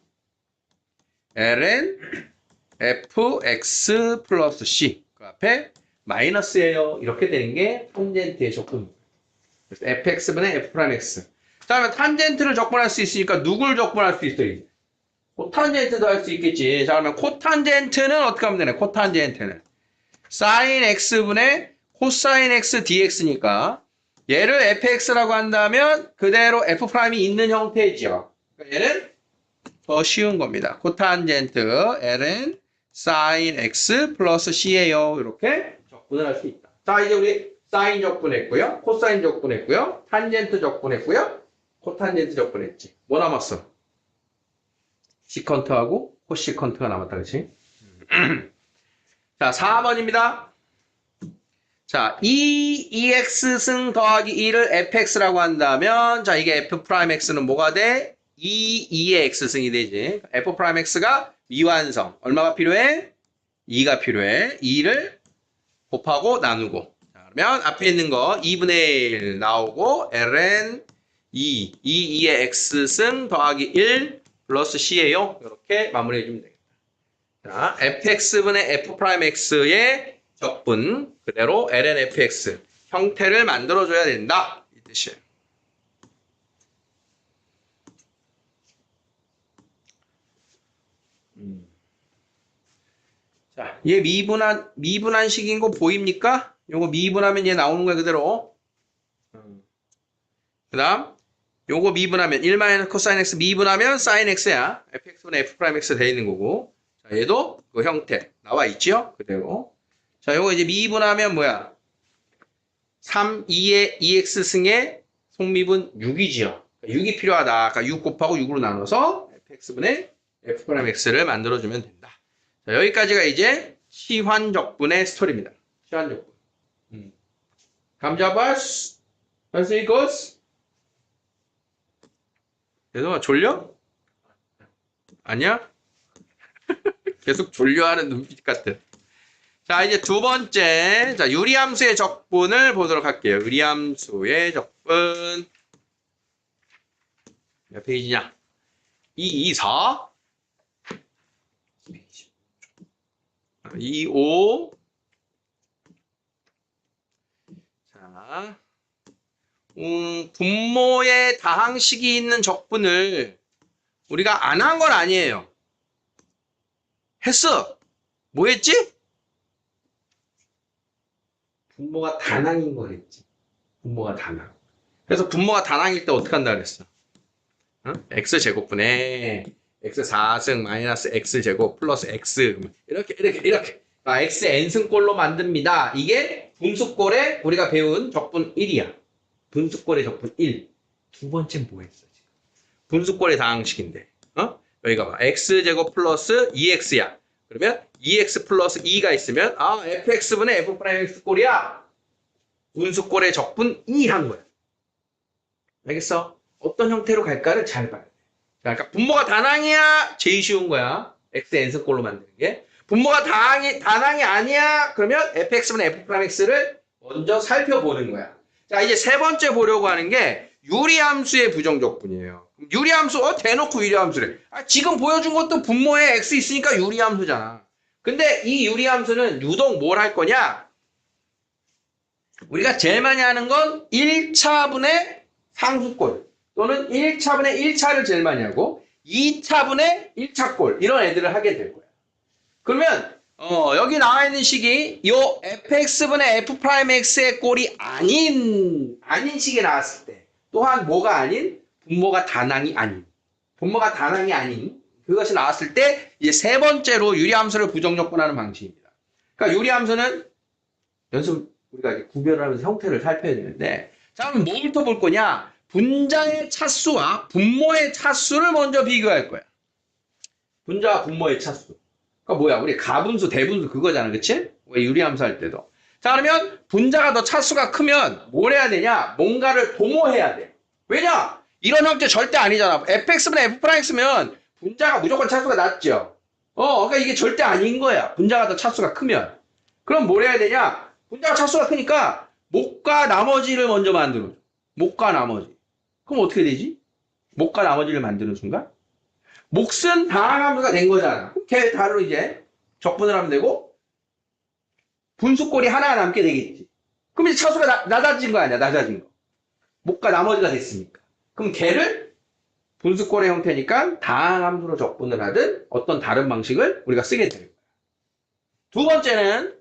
ln fx 플러스 c 그 앞에 마이너스예요. 이렇게 되는 게 탄젠트의 적분입니다. 그래서 fx분의 f'x. 자, 그러면 탄젠트를 적분할 수 있으니까 누굴 적분할 수 있어요? 코탄젠트도 할 수 있겠지. 자, 그러면 코탄젠트는 어떻게 하면 되나? 코탄젠트는 sin x분의 코사인 x dx니까 얘를 fx라고 한다면 그대로 f'이 있는 형태죠. 그러니까 얘는 더 쉬운 겁니다. 코탄젠트 ln sin x 플러스 c예요. 이렇게 적분을 할 수 있다. 자, 이제 우리 사인 적분했고요. 코사인 적분했고요. 탄젠트 적분했고요. 코탄젠트 적분했지. 뭐 남았어? 시컨트하고 코시컨트가 남았다. 그치? 자, 4번입니다. 자, 2ex승 더하기 2를 fx라고 한다면 자, 이게 f'x는 뭐가 돼? 2의 x승이 되지. f'x가 미완성. 얼마가 필요해? 2가 필요해. 2를 곱하고 나누고. 자, 그러면 앞에 있는 거 2분의 1 나오고 ln 2의 x승 더하기 1 플러스 c예요. 이렇게 마무리해 주면 되겠다. 자, fx분의 f'x의 적분 그대로 ln fx 형태를 만들어줘야 된다. 이 뜻이에요. 자, 얘 미분한식인 거 보입니까? 요거 미분하면 얘 나오는 거야 그대로. 그 다음 요거 미분하면 1 코사인 x 미분하면 사인 x야. fx분의 f'x 돼 있는 거고. 자, 얘도 그 형태 나와 있죠? 그대로. 자, 요거 이제 미분하면 뭐야? 2의 2x승의 속미분 6이지요. 6이 필요하다. 아까 6 곱하고 6으로 나눠서 fx분의 f'x를 만들어주면 된다. 자, 여기까지가 이제 시환적분의 스토리입니다. 시환적분. 감자바스 할수 있고스. 그래서 졸려? 아니야? 계속 졸려하는 눈빛 같아. 자, 이제 두 번째. 자, 유리함수의 적분을 보도록 할게요. 유리함수의 적분. 몇 페이지냐? 224. 25. 자. 분모의 다항식이 있는 적분을 우리가 안 한 건 아니에요. 했어. 뭐 했지? 분모가 다항인 거 했지. 분모가 다항. 그래서 분모가 다항일 때 어떻게 한다 그랬어? x제곱분의 x 4승 마이너스 x제곱 플러스 x 이렇게 x n승꼴로 만듭니다. 이게 분수꼴에 우리가 배운 적분 1이야. 분수꼴의 적분 1. 두 번째는 뭐 했어? 지금? 분수꼴의 다항식인데 여기가 봐. x제곱 플러스 2x야. 그러면 2x 플러스 2가 있으면 fx분의 f'x꼴이야. 분수꼴의 적분 2 한 거야. 알겠어? 어떤 형태로 갈까를 잘 봐야 돼. 그러니까 분모가 다항이야. 제일 쉬운 거야. x n승꼴로 만드는 게. 분모가 다항이 아니야. 그러면 fx분의 f'x를 먼저 살펴보는 거야. 자, 이제 세 번째 보려고 하는 게 유리함수의 부정적분이에요. 유리함수, 대놓고 유리함수래. 지금 보여준 것도 분모에 x 있으니까 유리함수잖아. 근데 이 유리함수는 유독 뭘 할 거냐? 우리가 제일 많이 하는 건 1차분의 상수꼴 또는 1차분의 1차를 제일 많이 하고 2차분의 1차꼴 이런 애들을 하게 될 거야. 그러면 여기 나와 있는 식이 요 fx분의 f'x의 꼴이 아닌 식이 나왔을 때 또한 뭐가 아닌 분모가 다항이 아닌 그것이 나왔을 때 이제 세 번째로 유리함수를 부정적분하는 방식입니다. 그러니까 유리함수는 우리가 이제 구별을 하면서 형태를 살펴야 되는데 자, 그럼 뭐부터 볼 거냐? 분자의 차수와 분모의 차수를 먼저 비교할 거야. 분자와 분모의 차수. 그러니까 뭐야? 우리 가분수, 대분수 그거잖아. 그치? 왜 유리함수 할 때도. 자, 그러면 분자가 더 차수가 크면 뭘 해야 되냐? 뭔가를 도모해야 돼. 왜냐? 이런 형태 절대 아니잖아. fx분의 f'x면 분자가 무조건 차수가 낮죠. 그러니까 이게 절대 아닌 거야. 분자가 더 차수가 크면. 그럼 뭘 해야 되냐? 분자가 차수가 크니까 목과 나머지를 먼저 만들어. 목과 나머지. 그럼 어떻게 되지? 목과 나머지를 만드는 순간 몫은 다항함수가 된 거잖아. 걔 다로 이제 적분을 하면 되고 분수꼴이 하나 남게 되겠지. 그럼 이제 차수가 낮아진 거 아니야. 낮아진 거. 목과 나머지가 됐으니까. 그럼 걔를 분수꼴의 형태니까 다항함수로 적분을 하든 어떤 다른 방식을 우리가 쓰게 되는 거야. 두 번째는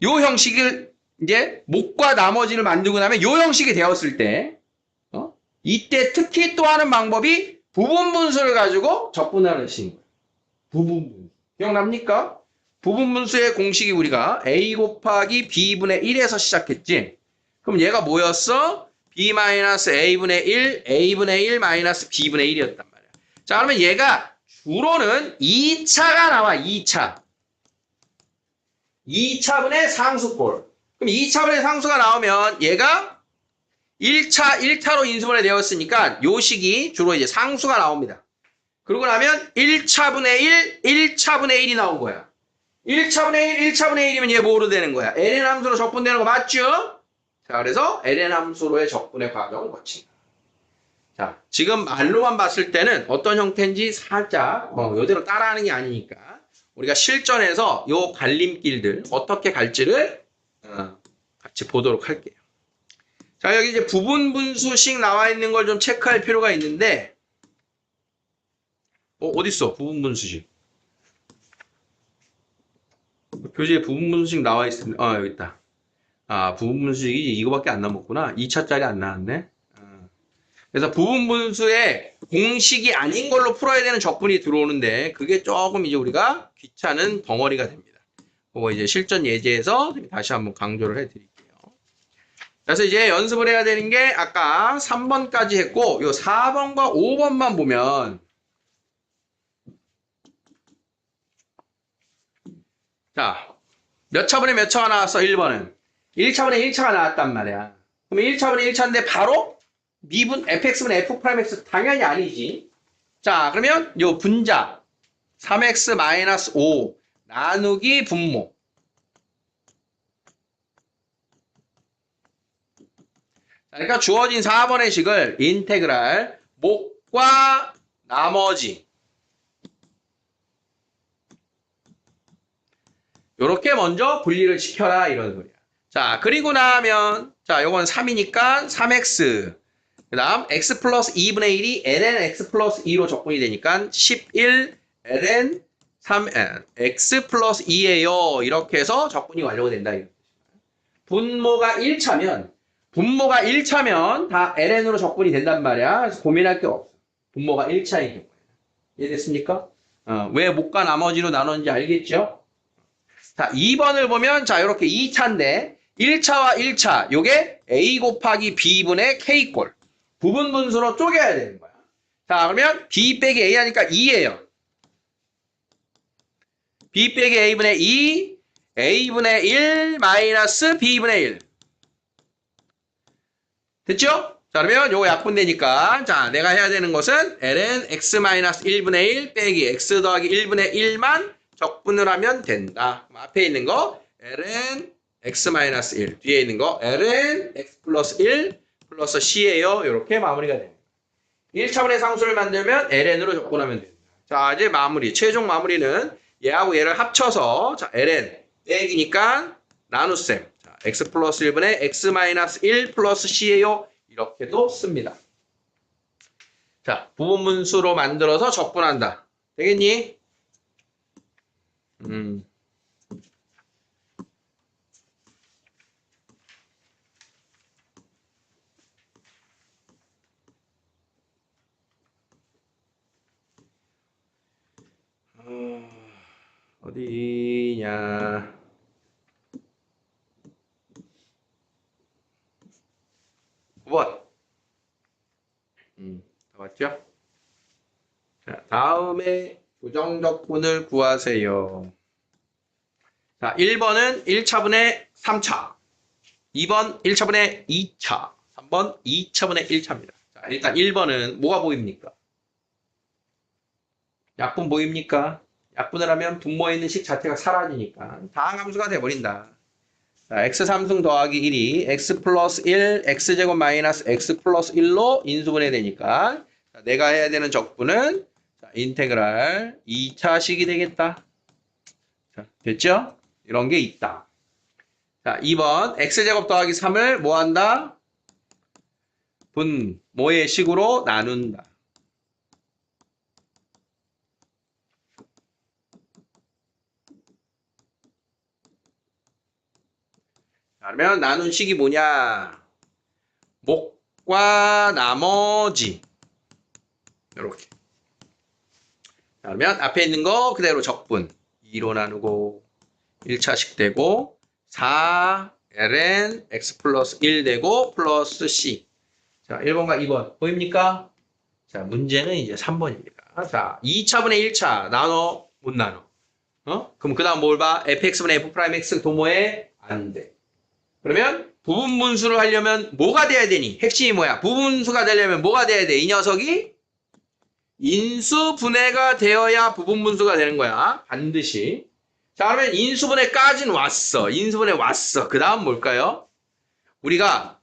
요 형식을 이제 목과 나머지를 만들고 나면 요 형식이 되었을 때 이때 특히 또 하는 방법이 부분분수를 가지고 적분하는 식인 거예요. 부분분수. 기억납니까? 부분분수의 공식이 우리가 a 곱하기 b분의 1에서 시작했지. 그럼 얘가 뭐였어? b-a분의 1, a분의 1 마이너스 b분의 1이었단 말이야. 자, 그러면 얘가 주로는 2차가 나와. 2차. 2차분의 상수꼴. 그럼 2차분의 상수가 나오면 얘가 1차로 인수분해 되었으니까 요 식이 주로 이제 상수가 나옵니다. 그러고 나면 1차분의 1, 1차분의 1이 나온 거야. 1차분의 1, 1차분의 1이면 얘 뭐로 되는 거야? ln 함수로 적분되는 거 맞죠? 자, 그래서 ln 함수로의 적분의 과정을 거친다. 자, 지금 말로만 봤을 때는 어떤 형태인지 살짝 이대로 따라하는 게 아니니까 우리가 실전에서 요 갈림길들 어떻게 갈지를 같이 보도록 할게요. 자, 여기 이제 부분분수식 나와 있는 걸 좀 체크할 필요가 있는데 어딨어? 부분분수식. 교재에 부분분수식 나와 있습니다. 여기 있다. 부분분수식이 이거밖에 안 남았구나. 2차짜리 안 나왔네. 그래서 부분분수의 공식이 아닌 걸로 풀어야 되는 적분이 들어오는데 그게 조금 이제 우리가 귀찮은 덩어리가 됩니다. 그거 이제 실전 예제에서 다시 한번 강조를 해드릴게요. 그래서 이제 연습을 해야 되는 게 아까 3번까지 했고 요 4번과 5번만 보면 자, 몇 차분의 몇 차가 나왔어? 1번은 1차분의 1차가 나왔단 말이야. 그럼 1차분의 1차인데 바로 미분 fx분의 f'x 당연히 아니지. 자, 그러면 요 분자 3x-5 나누기 분모. 그러니까 주어진 4번의 식을 인테그랄 목과 나머지 요렇게 먼저 분리를 시켜라 이런 소리야. 자, 그리고 나면 자, 요건 3이니까 3x 그 다음 x 플러스 2분의 1이 ln x 플러스 2로 적분이 되니까 11 ln x 플러스 2예요. 이렇게 해서 적분이 완료가 된다. 분모가 1차면 다 ln으로 적분이 된단 말이야. 그래서 고민할 게 없어. 분모가 1차인 경우에. 이해됐습니까? 왜 못과 나머지로 나눴는지 알겠죠? 자, 2번을 보면 자, 이렇게 2차인데 1차와 1차 요게 a 곱하기 b분의 k꼴 부분 분수로 쪼개야 되는 거야. 자, 그러면 b 빼기 a 하니까 2예요. b 빼기 a분의 2, a분의 1 마이너스 b분의 1. 됐죠? 자, 그러면 요거 약분되니까 자, 내가 해야 되는 것은 ln x 마이너스 1분의 1 빼기 x 더하기 1분의 1만 적분을 하면 된다. 앞에 있는 거 ln x 마이너스 1, 뒤에 있는 거 ln x 플러스 1 플러스 c예요. 이렇게 마무리가 됩니다. 1차원의 상수를 만들면 ln으로 적분하면 됩니다. 자, 이제 마무리. 최종 마무리는 얘하고 얘를 합쳐서 자, ln 빼기니까 나눗셈. 자, x 플러스 1분의 x 마이너스 1 플러스 c예요. 이렇게도 씁니다. 자, 부분분수로 만들어서 적분한다. 되겠니? 어디냐? 9번. 다 맞죠? 자, 다음에 부정적분을 구하세요. 자, 1번은 1차분의 3차. 2번 1차분의 2차. 3번 2차분의 1차입니다. 자, 일단 1번은 뭐가 보입니까? 약분 보입니까? 약분을 하면 분모에 있는 식 자체가 사라지니까 다항함수가 돼버린다. 자, x3승 더하기 1이 x 플러스 1, x제곱 마이너스 x 플러스 1로 인수분해 되니까 자, 내가 해야 되는 적분은 자, 인테그랄 2차식이 되겠다. 자, 됐죠? 이런 게 있다. 자, 2번 x제곱 더하기 3을 뭐 한다? 분모의 식으로 나눈다. 그러면 나눈 식이 뭐냐? 목과 나머지. 이렇게. 그러면 앞에 있는 거 그대로 적분. 2로 나누고 1차식 되고 4 ln x 플러스 1 되고 플러스 c. 자, 1번과 2번 보입니까? 자, 문제는 이제 3번입니다. 자, 2차분의 1차 나눠 못 나눠. 그럼 그 다음 뭘 봐? fx분의 f'x 도모에 안 돼. 그러면 부분분수를 하려면 뭐가 돼야 되니? 핵심이 뭐야? 부분분수가 되려면 뭐가 돼야 돼? 이 녀석이 인수분해가 되어야 부분분수가 되는 거야. 반드시. 자, 그러면 인수분해까지는 왔어. 인수분해 왔어. 그 다음 뭘까요? 우리가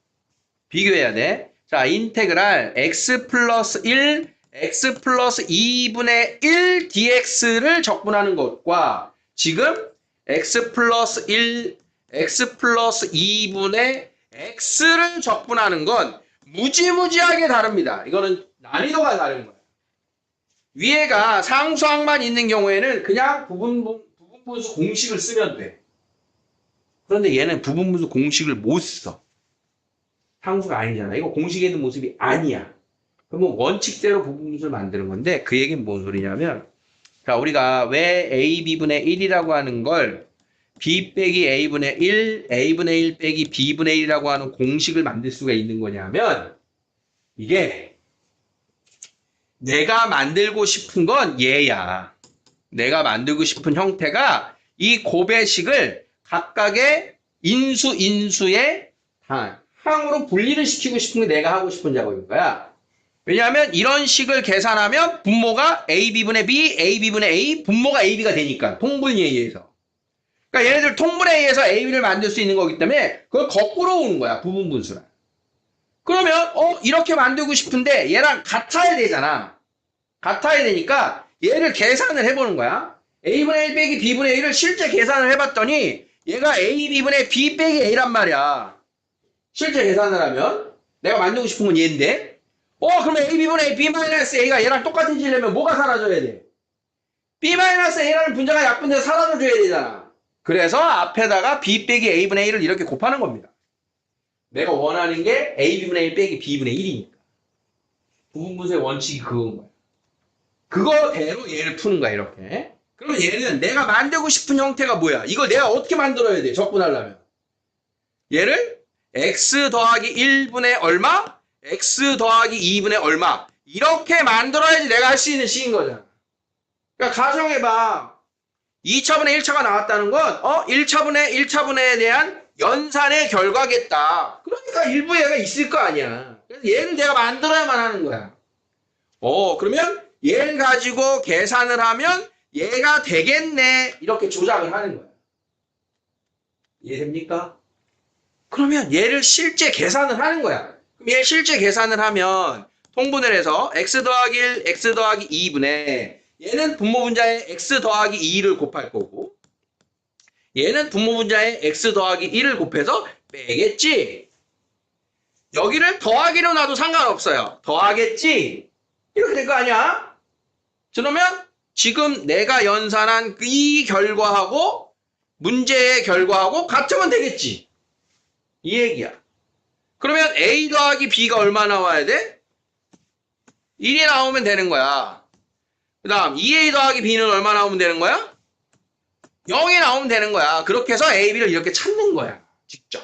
비교해야 돼. 자, 인테그랄 x 플러스 1, x 플러스 2분의 1 dx를 적분하는 것과 지금 x 플러스 1, x 플러스 2분의 x를 적분하는 건 무지무지하게 다릅니다. 이거는 난이도가 다른 거예요. 위에가 상수항만 있는 경우에는 그냥 부분분수 공식을 쓰면 돼. 그런데 얘는 부분분수 공식을 못 써. 상수가 아니잖아. 이거 공식에 있는 모습이 아니야. 그러면 원칙대로 부분분수를 만드는 건데 그 얘기는 뭔 소리냐면 자, 우리가 왜 ab분의 1이라고 하는 걸 b 빼기 a분의 1, a분의 1 빼기 b분의 1이라고 하는 공식을 만들 수가 있는 거냐면 이게 내가 만들고 싶은 건 얘야. 내가 만들고 싶은 형태가 이 곱의식을 각각의 인수의 항으로 분리를 시키고 싶은 게 내가 하고 싶은 작업인 거야. 왜냐하면 이런 식을 계산하면 분모가 ab분의 b, ab분의 a, 분모가 ab가 되니까 통분위에 의해서. 그러니까 얘네들 통분에 의해서 AB를 만들 수 있는 거기 때문에 그걸 거꾸로 오는 거야. 부분분수랑. 그러면 이렇게 만들고 싶은데 얘랑 같아야 되잖아. 같아야 되니까 얘를 계산을 해보는 거야. A분의 1 빼기 B분의 1을 실제 계산을 해봤더니 얘가 AB분의 B 빼기 A란 말이야. 실제 계산을 하면 내가 만들고 싶은 건 얘인데 그러면 AB분의 B 마이너스 A가 얘랑 똑같아지려면 뭐가 사라져야 돼? B-A라는 분자가 약분돼서 사라져줘야 되잖아. 그래서 앞에다가 B 빼기 A분의 1을 이렇게 곱하는 겁니다. 내가 원하는 게 AB분의 1 빼기 B분의 1이니까. 부분분수의 원칙이 그건 거야. 그거대로 얘를 푸는 거야, 이렇게. 그러면 얘는 내가 만들고 싶은 형태가 뭐야? 이걸 내가 어떻게 만들어야 돼? 적분하려면. 얘를 x 더하기 1분의 얼마? x 더하기 2분의 얼마? 이렇게 만들어야지 내가 할 수 있는 식인 거잖아. 그러니까 가정해봐. 2차분의 1차가 나왔다는 건 1차분에 대한 연산의 결과겠다. 그러니까 일부 얘가 있을 거 아니야. 그래서 얘를 내가 만들어야만 하는 거야. 그러면 얘를 가지고 계산을 하면 얘가 되겠네. 이렇게 조작을 하는 거야. 이해됩니까? 그러면 얘를 실제 계산을 하는 거야. 그럼 얘 실제 계산을 하면 통분을 해서 x 더하기 1, x 더하기 2분의 얘는 분모분자에 x 더하기 2를 곱할 거고 얘는 분모분자에 x 더하기 1을 곱해서 빼겠지. 여기를 더하기로 놔도 상관없어요. 더하겠지. 이렇게 될 거 아니야? 그러면 지금 내가 연산한 이 결과하고 문제의 결과하고 같으면 되겠지. 이 얘기야. 그러면 A 더하기 B가 얼마 나와야 돼? 1이 나오면 되는 거야. 그 다음 2A 더하기 B는 얼마 나오면 되는 거야? 0이 나오면 되는 거야. 그렇게 해서 A, B를 이렇게 찾는 거야. 직접.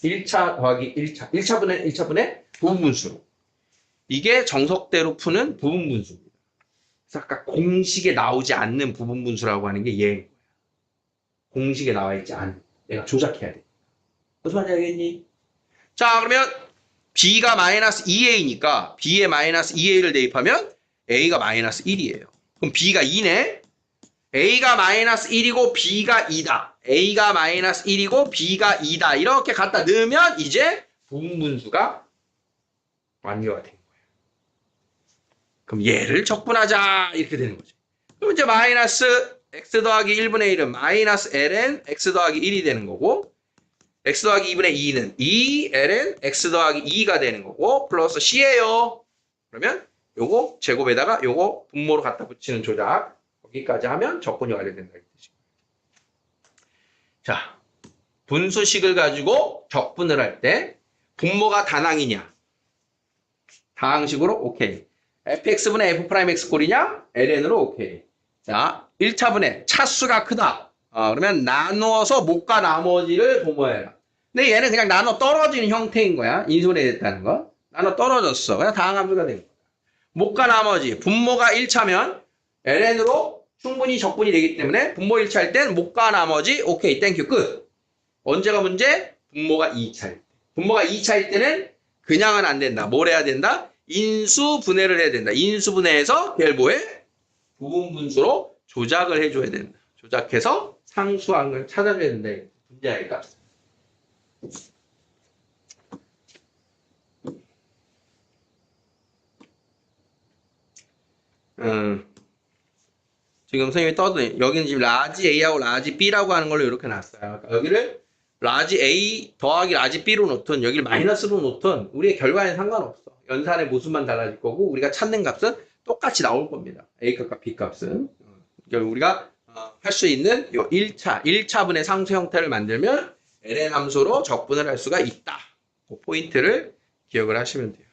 1차 더하기 1차. 1차분의 부분분수로. 이게 정석대로 푸는 부분분수입니다. 그래서 아까 공식에 나오지 않는 부분분수라고 하는 게 얘인 거야. 공식에 나와 있지 않은. 내가 조작해야 돼. 무슨 말인지 알겠니? 자, 그러면 B가 마이너스 2A니까 B에 마이너스 2A를 대입하면 A가 마이너스 1이에요. 그럼 B가 2네? A가 마이너스 1이고 B가 2다. A가 마이너스 1이고 B가 2다. 이렇게 갖다 넣으면 이제 부분분수가 완료가 된 거예요. 그럼 얘를 적분하자. 이렇게 되는 거죠. 그럼 이제 마이너스 x 더하기 1분의 1은 마이너스 ln x 더하기 1이 되는 거고 x 더하기 2분의 2는 2ln x 더하기 2가 되는 거고 플러스 c예요. 그러면 요거 제곱에다가 요거 분모로 갖다 붙이는 조작 여기까지 하면 적분이 완료된다. 자, 분수식을 가지고 적분을 할 때 분모가 단항이냐? 다항식으로 오케이. fx분의 f'x 꼴이냐? ln으로 오케이. 자, 1차분의 차수가 크다. 그러면 나누어서 못과 나머지를 도모해라. 근데 얘는 그냥 나눠 떨어지는 형태인 거야. 인수분해 됐다는 거. 나눠 떨어졌어. 그냥 다항함수가 된 거야. 못과 나머지. 분모가 1차면 ln으로 충분히 적분이 되기 때문에 분모 1차일 땐 못과 나머지 오케이 땡큐 끝. 언제가 문제? 분모가 2차일 때. 분모가 2차일 때는 그냥은 안 된다. 뭘 해야 된다? 인수분해를 해야 된다. 인수분해해서 걔를 뭐해? 부분분수로 조작을 해줘야 된다. 조작해서 상수항을 찾아줘야 된다. 분자의 값. 지금 선생님이 떠드니 여기는 지금 라지 A하고 라지 B라고 하는 걸로 이렇게 놨어요. 그러니까 여기를 라지 A 더하기 라지 B로 놓든 여기를 마이너스로 놓든 우리의 결과에는 상관없어. 연산의 모습만 달라질 거고 우리가 찾는 값은 똑같이 나올 겁니다. A 값과 B 값은. 그러니까 우리가 할 수 있는 요 1차분의 상수 형태를 만들면 ln 함수로 적분을 할 수가 있다. 그 포인트를 기억을 하시면 돼요.